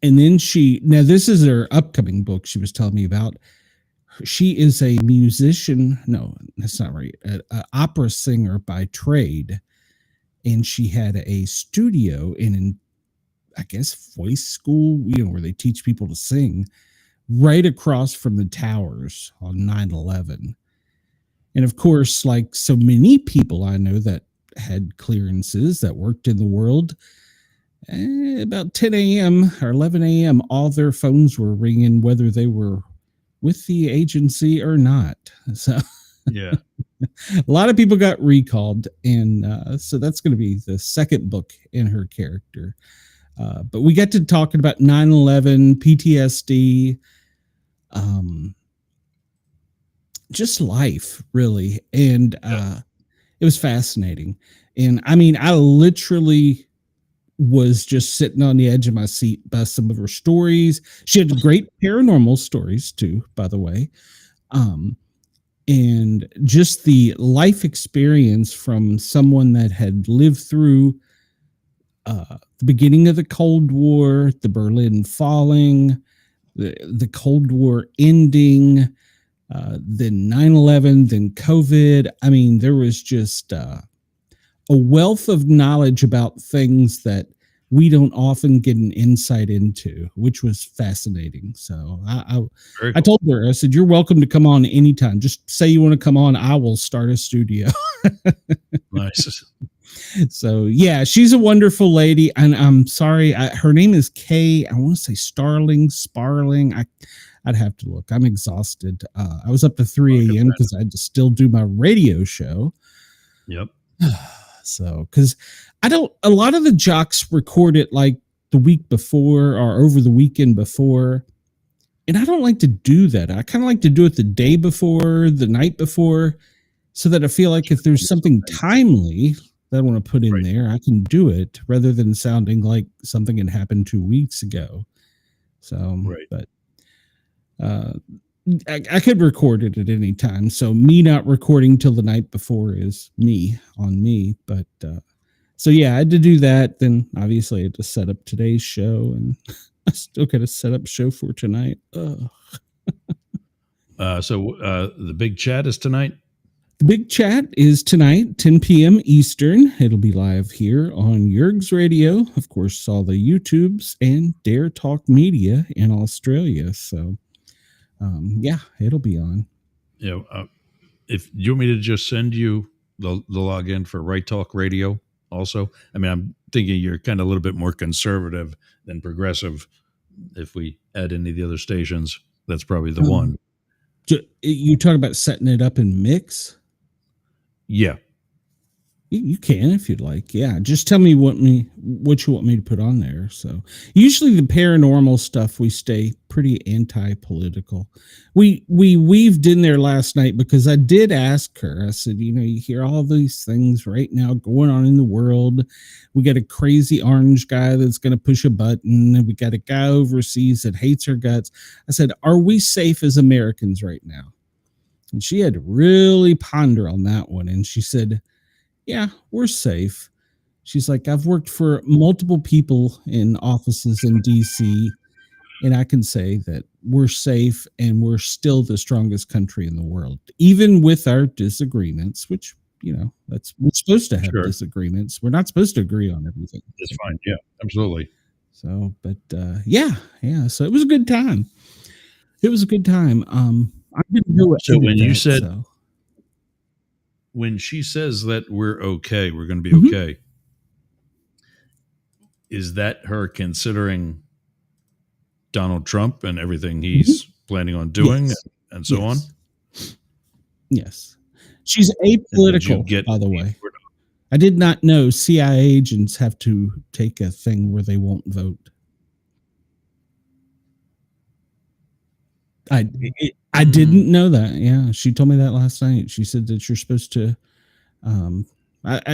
And then now this is her upcoming book she was telling me about. She is a musician. No, that's not right. An opera singer by trade. And she had a studio in, I guess, voice school, where they teach people to sing, right across from the towers on 9/11. And of course, like so many people I know that had clearances that worked in the world, about 10 a.m. or 11 a.m., all their phones were ringing, whether they were with the agency or not. So yeah. A lot of people got recalled, and so that's going to be the second book in her character. But we get to talking about 9/11, PTSD, just life, really. And it was fascinating. And I mean, I literally was just sitting on the edge of my seat by some of her stories. She had great paranormal stories too, by the way. And just the life experience from someone that had lived through the beginning of the Cold War, the Berlin falling, the Cold War ending, then 9/11, then COVID. I mean, there was just a wealth of knowledge about things that we don't often get an insight into, which was fascinating. So I told her, I said, you're welcome to come on anytime. Just say you want to come on. I will start a studio. Nice. So yeah, she's a wonderful lady. And I'm sorry, her name is Kay. I want to say Sparling. I'd have to look. I'm exhausted. I was up to 3 a.m. because I had to still do my radio show. Yep. So, because a lot of the jocks record it like the week before or over the weekend before. And I don't like to do that. I kind of like to do it the day before, the night before, so that I feel like if there's something timely that I want to put in there, I can do it rather than sounding like something had happened 2 weeks ago. So, but I could record it at any time. So me not recording till the night before is on me. But so yeah, I had to do that. Then obviously I had to set up today's show, and I still got to set up show for tonight. So the big chat is tonight? The big chat is tonight, 10 p.m. Eastern. It'll be live here on Yerg's Radio. Of course, all the YouTubes and Dare Talk Media in Australia. So yeah, it'll be on. Yeah. If you want me to just send you the login for Right Talk Radio also, I mean, I'm thinking you're kind of a little bit more conservative than progressive. If we add any of the other stations, that's probably the one. You talk about setting it up in mix? Yeah. You can if you'd like. Yeah, just tell me what you want me to put on there. So usually the paranormal stuff, we stay pretty anti-political. We weaved in there last night because I did ask her. I said, you hear all these things right now going on in the world. We got a crazy orange guy that's going to push a button, and we got a guy overseas that hates her guts. I said, are we safe as Americans right now? And she had to really ponder on that one. And she said, yeah, we're safe. She's like, I've worked for multiple people in offices in DC, and I can say that we're safe and we're still the strongest country in the world, even with our disagreements, which, we're supposed to have disagreements. We're not supposed to agree on everything. That's fine. Yeah, absolutely. So, but yeah. So it was a good time. I didn't know it. So when you said, when she says that we're okay, we're going to be okay, is that her considering Donald Trump and everything he's planning on doing and so on? Yes. She's apolitical, by the way. I did not know CIA agents have to take a thing where they won't vote. I didn't know that. Yeah, she told me that last night. She said that you're supposed to.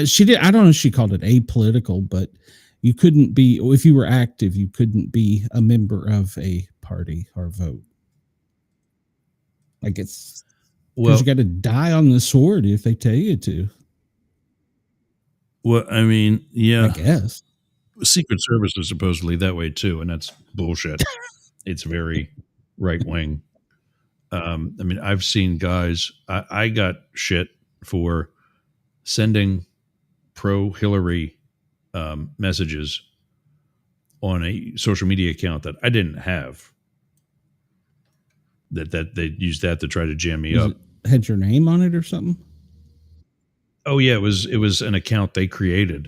She did. I don't know if she called it apolitical, but you couldn't be, if you were active, you couldn't be a member of a party or vote. Like it's because you got to die on the sword if they tell you to. Well, I mean, yeah, I guess Secret Service is supposedly that way too, and that's bullshit. It's very right wing. I mean, I've seen guys. I got shit for sending pro-Hillary messages on a social media account that I didn't have. That they used that to try to jam me up. Had your name on it or something? Oh yeah, it was an account they created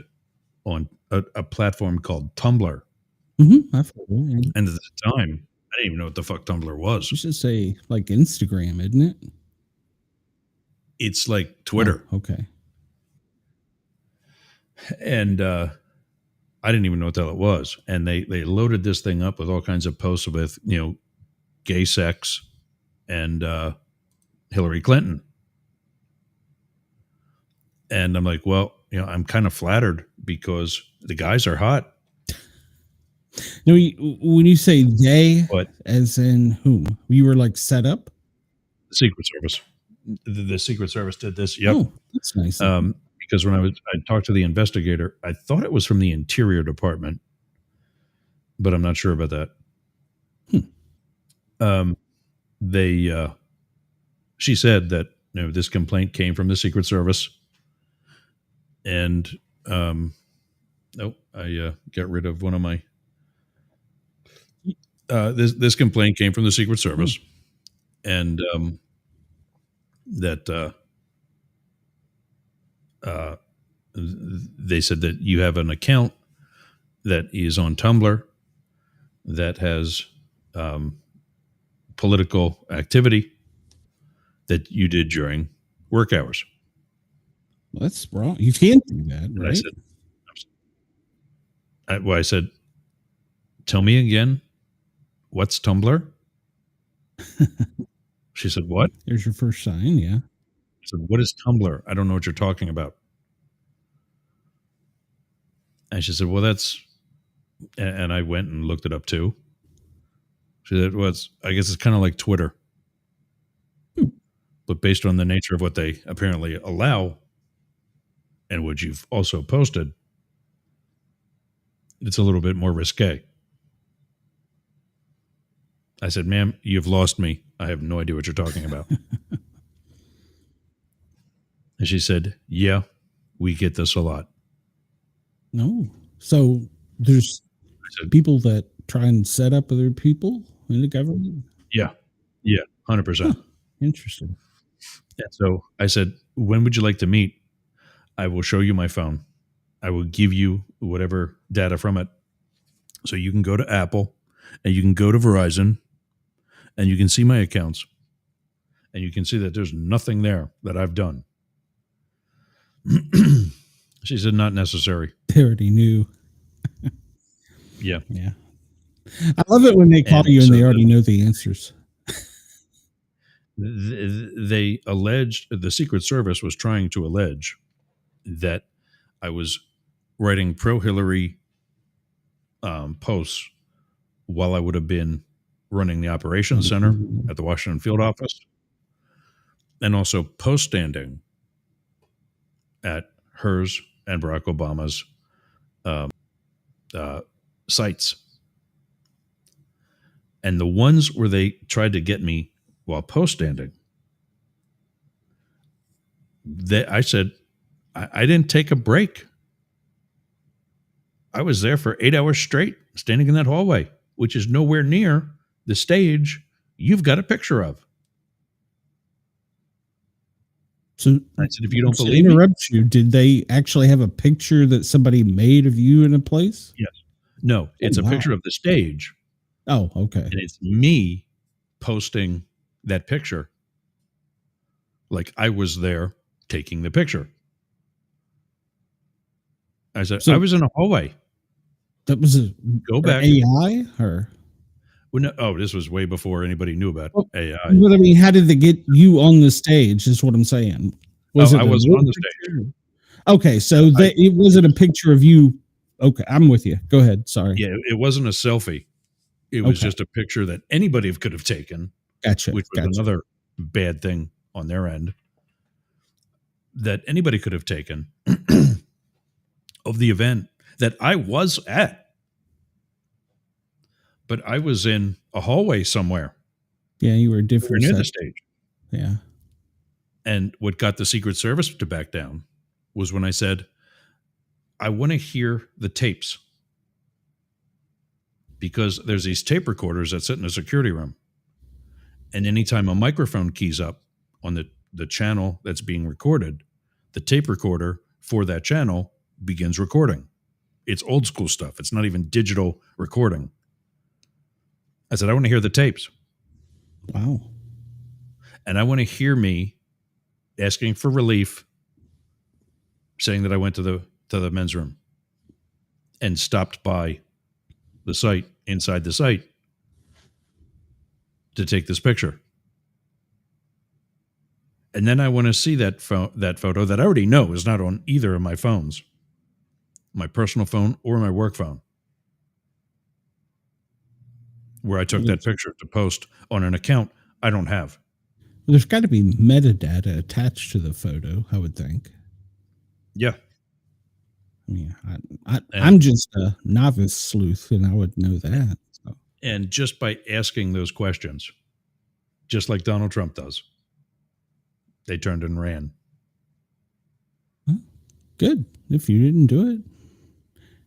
on a platform called Tumblr. Mm-hmm. And at the time, I didn't even know what the fuck Tumblr was. You should say like Instagram, isn't it? It's like Twitter. Oh, okay. And I didn't even know what the hell it was. And they loaded this thing up with all kinds of posts with, gay sex and Hillary Clinton. And I'm like, well, I'm kind of flattered because the guys are hot. No, when you say they, What? as in whom? You were like set up? The Secret Service. The Secret Service did this. Yep. Oh, that's nice. Because when I talked to the investigator, I thought it was from the Interior Department, but I'm not sure about that. She said that this complaint came from the Secret Service, and I got rid of one of my. This complaint came from the Secret Service, and that they said that you have an account that is on Tumblr that has political activity that you did during work hours. Well, that's wrong. You can't do that, And right? I said, tell me again, what's Tumblr? She said, what? There's your first sign, yeah. I said, what is Tumblr? I don't know what you're talking about. And she said, well, and I went and looked it up too. She said, well, I guess it's kind of like Twitter. But based on the nature of what they apparently allow and what you've also posted, it's a little bit more risque. I said, ma'am, you've lost me. I have no idea what you're talking about. And she said, yeah, we get this a lot. No. So there's people that try and set up other people in the government? Yeah. Yeah, 100%. Huh. Interesting. And so I said, when would you like to meet? I will show you my phone. I will give you whatever data from it. So you can go to Apple and you can go to Verizon and you can see my accounts. And you can see that there's nothing there that I've done. She said, not necessary. They already knew. Yeah. Yeah. I love it when they call you and they already know the answers. They alleged, the Secret Service was trying to allege that I was writing pro-Hillary posts while I would have been running the operations center at the Washington field office, and also post-standing at hers and Barack Obama's sites. And the ones where they tried to get me while post-standing, I said, I didn't take a break. I was there for 8 hours straight, standing in that hallway, which is nowhere near the stage you've got a picture of. So I said, if you don't to believe me, interrupt you, did they actually have a picture that somebody made of you in a place? yes. No, it's a wow. picture of the stage. Oh, okay. And it's me posting that picture like I was there taking the picture. I said, So- I was in a hallway. That was a Go back. AI or Well, no, this was way before anybody knew about Well, AI. but I mean, how did they get you on the stage? Is what I'm saying. I a wasn't real on the picture? Okay, so it wasn't a picture of you. Okay, I'm with you. Go ahead. Sorry. Yeah, it wasn't a selfie. It was Okay. just a picture that anybody could have taken, Gotcha. which was another bad thing on their end, that anybody could have taken of the event that I was at. But I was in a hallway somewhere. Yeah, you were a We were different. near the set. stage. Yeah. And what got the Secret Service to back down was when I said, I want to hear the tapes. Because there's these tape recorders that sit in a security room. And anytime a microphone keys up on the channel that's being recorded, the tape recorder for that channel begins recording. It's old school stuff. It's not even digital recording. I said, I want to hear the tapes. Wow. And I want to hear me asking for relief, saying that I went to the men's room and stopped by the site, inside the site, to take this picture. And then I want to see that photo that I already know is not on either of my phones, my personal phone or my work phone, where I took that picture to post on an account I don't have. There's got to be metadata attached to the photo, I would think. Yeah. I mean, I'm just a novice sleuth, and I would know that. So. And just by asking those questions, just like Donald Trump does, they turned and ran. Good. If you didn't do it.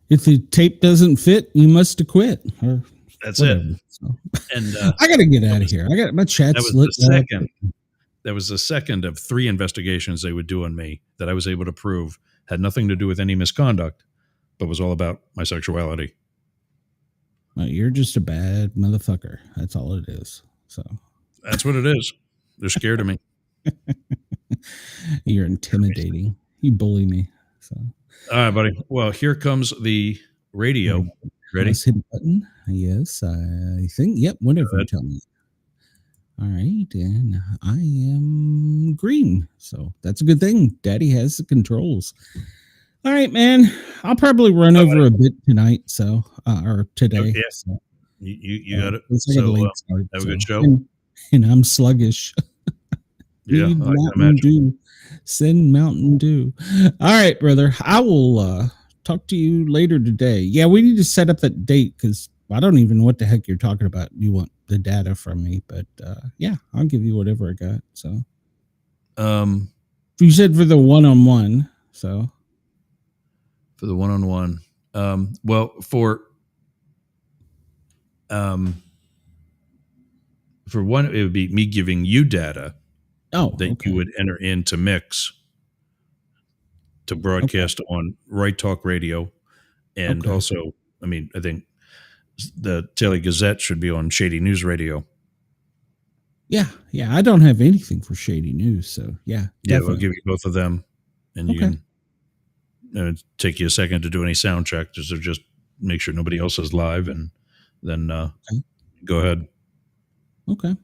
If the tape doesn't fit, you must have quit. Or that's whatever. it. So. And I got to get out of here. I got my chat. That was the second of 3 investigations they would do on me that I was able to prove had nothing to do with any misconduct, but was all about my sexuality. Well, you're just a bad motherfucker. That's all it is. So that's what it is. They're scared of me. You're intimidating. You bully me. So all right, buddy. Well, here comes the radio. Ready? Let's hit a button. Yes, I think. Yep. Whatever you tell me. All right, and I am green, so that's a good thing. Daddy has the controls. All right, man. I'll probably run over a bit tonight, so or today. Okay. So, you got it. So, have a good show. And I'm sluggish. Yeah, Need Mountain Dew. Send Mountain Dew. All right, brother. I will talk to you later today. Yeah, we need to set up that date because I don't even know what the heck you're talking about. You want the data from me, but yeah, I'll give you whatever I got. So, you said for the one-on-one. So, for the one-on-one, well, for one, it would be me giving you data. That you would enter into Mix to broadcast on Right Talk Radio. And also, I mean, I think the Daily Gazette should be on Shady News Radio. Yeah. I don't have anything for Shady News. So, yeah. Yeah, we'll give you both of them. And you can take you a second to do any sound check just to just make sure nobody else is live. And then go ahead. Okay.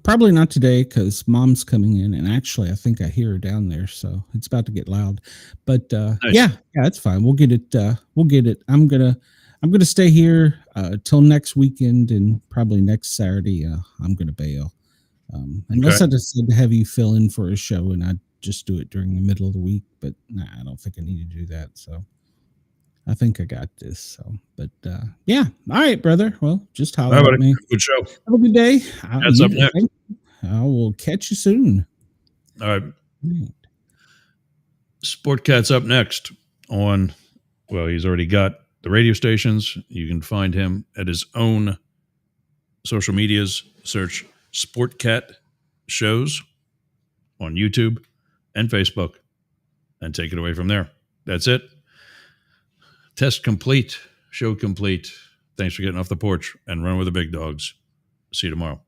Probably not today because Mom's coming in, and actually I think I hear her down there, so it's about to get loud. But nice. yeah, it's fine. We'll get it. I'm gonna stay here till next weekend, and probably next Saturday I'm gonna bail. Unless I decide to have you fill in for a show, and I just do it during the middle of the week. But nah, I don't think I need to do that. So I think I got this. So, but yeah. All right, brother. Well, just holler at me. Good show. Have a good day. That's up next. I will catch you soon. All right. Sportcat's up next on, well, he's already got the radio stations. You can find him at his own social medias. Search Sportcat Shows on YouTube and Facebook and take it away from there. That's it. Test complete. Show complete. Thanks for getting off the porch and run with the big dogs. See you tomorrow.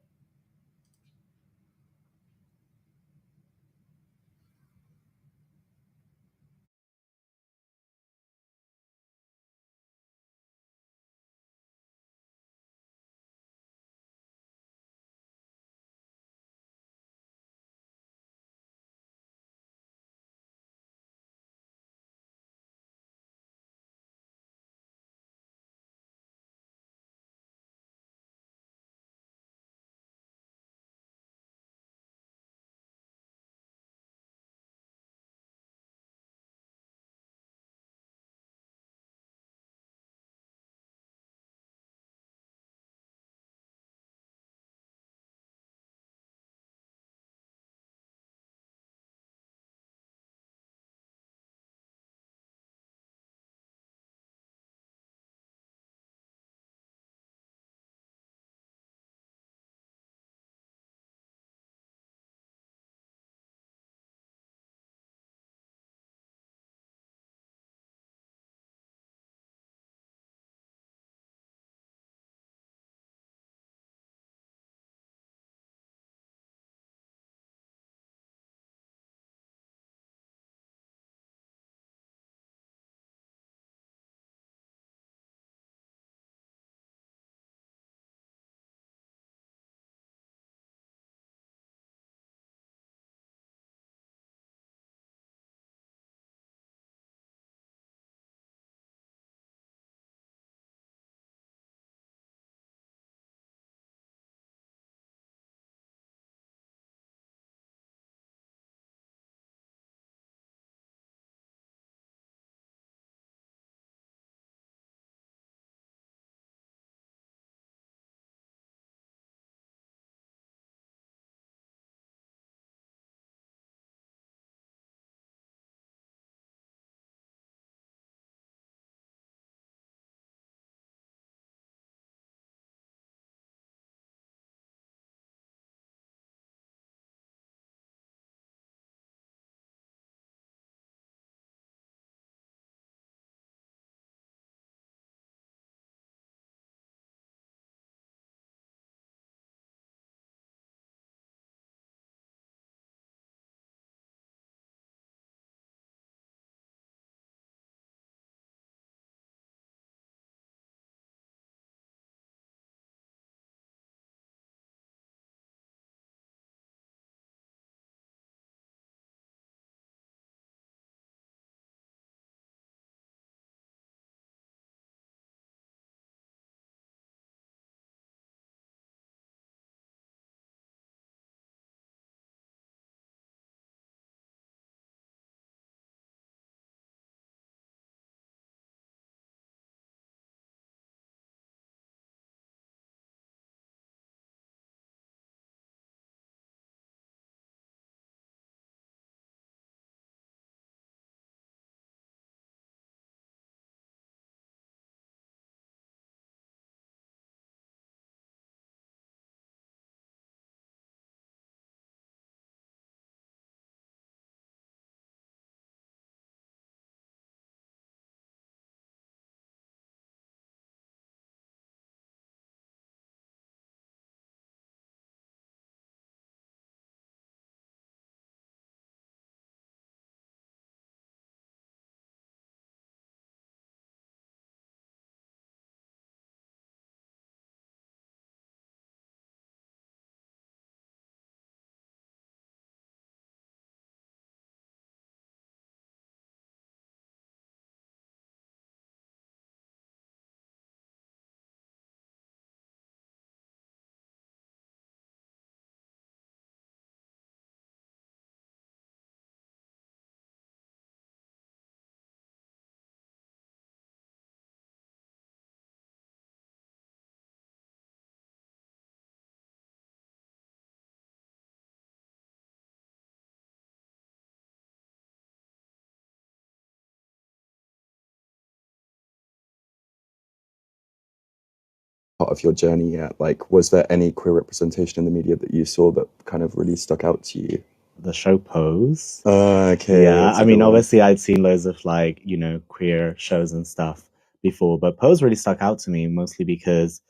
part of your journey yet. Like, was there any queer representation in the media that you saw that kind of really stuck out to you? The show Pose. Okay. Yeah, that's I a mean, good one. obviously I'd seen loads of like, you know, queer shows and stuff before, but Pose really stuck out to me mostly because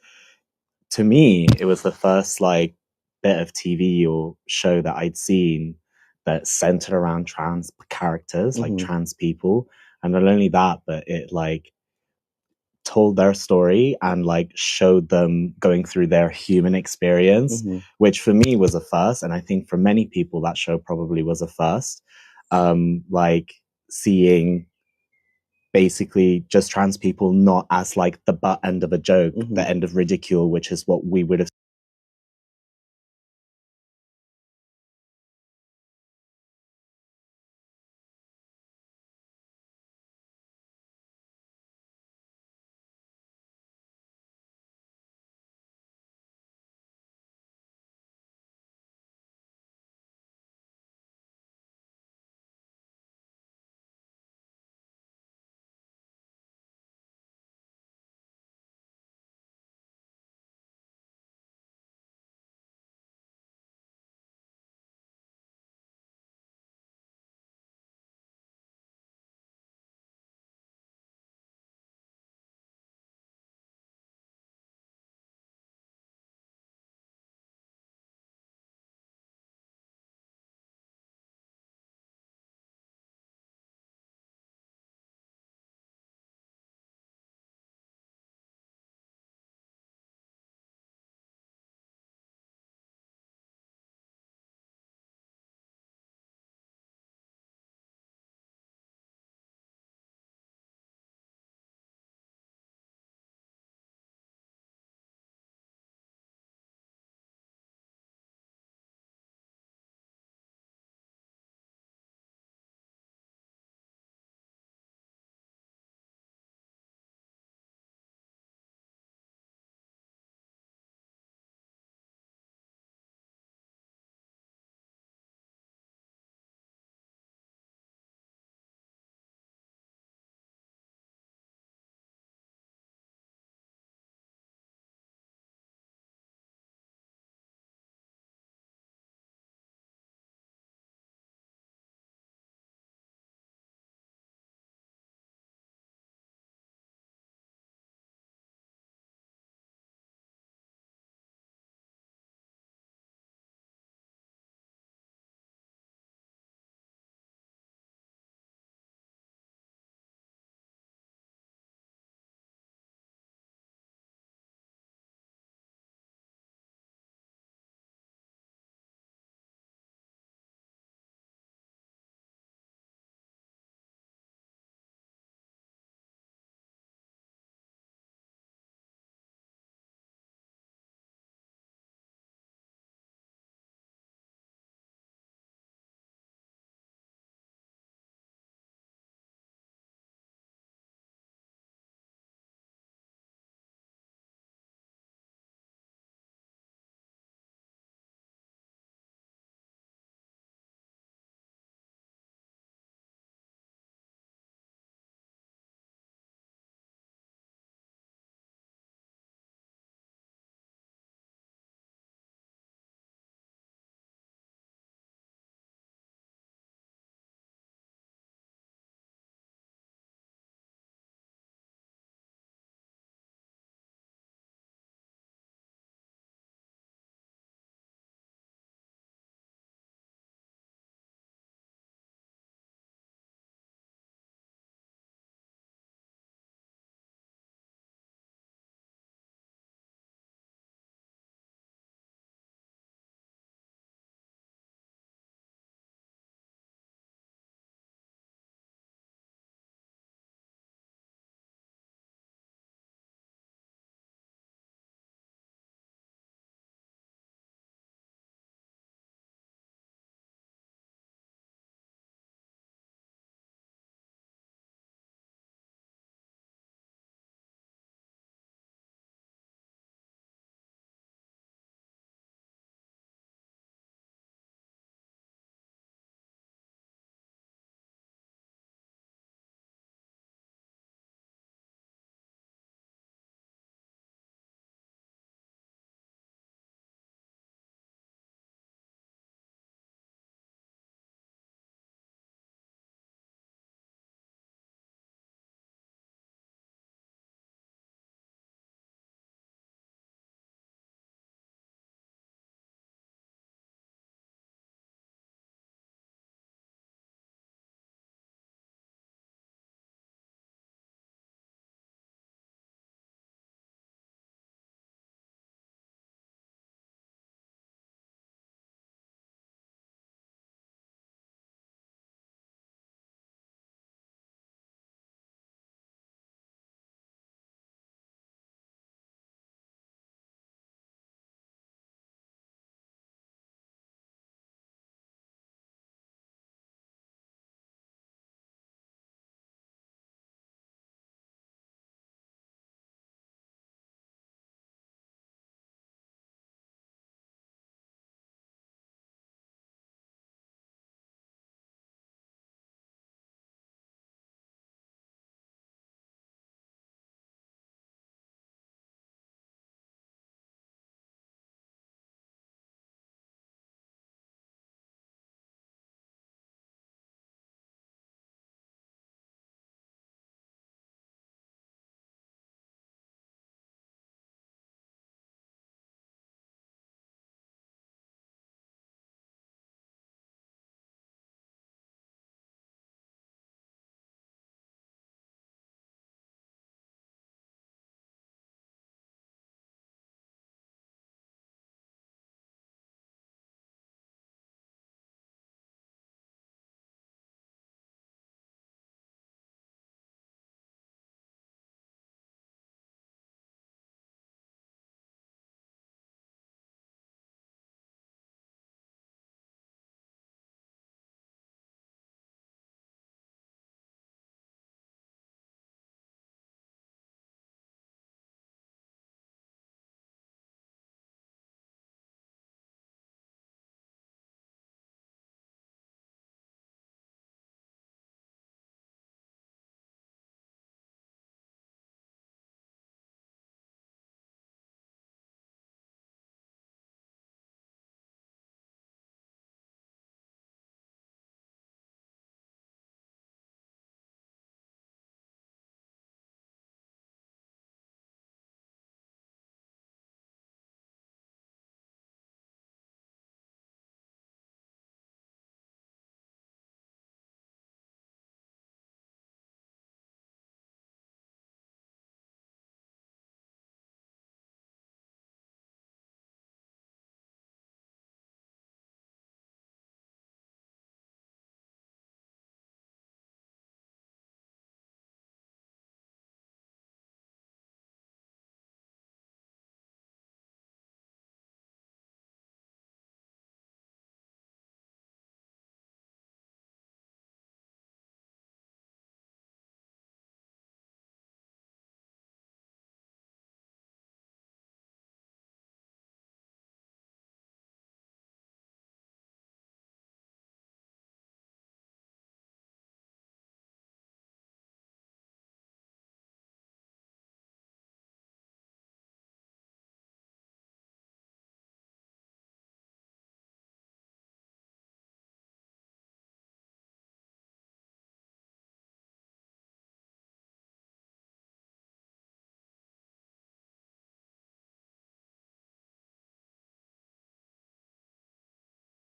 to me, it was the first like bit of TV or show that I'd seen that centered around trans characters, like trans people. And not only that, but it like told their story and like showed them going through their human experience, which for me was a first. And I think for many people, that show probably was a first. Like seeing basically just trans people not as like the butt end of a joke, the end of ridicule, which is what we would have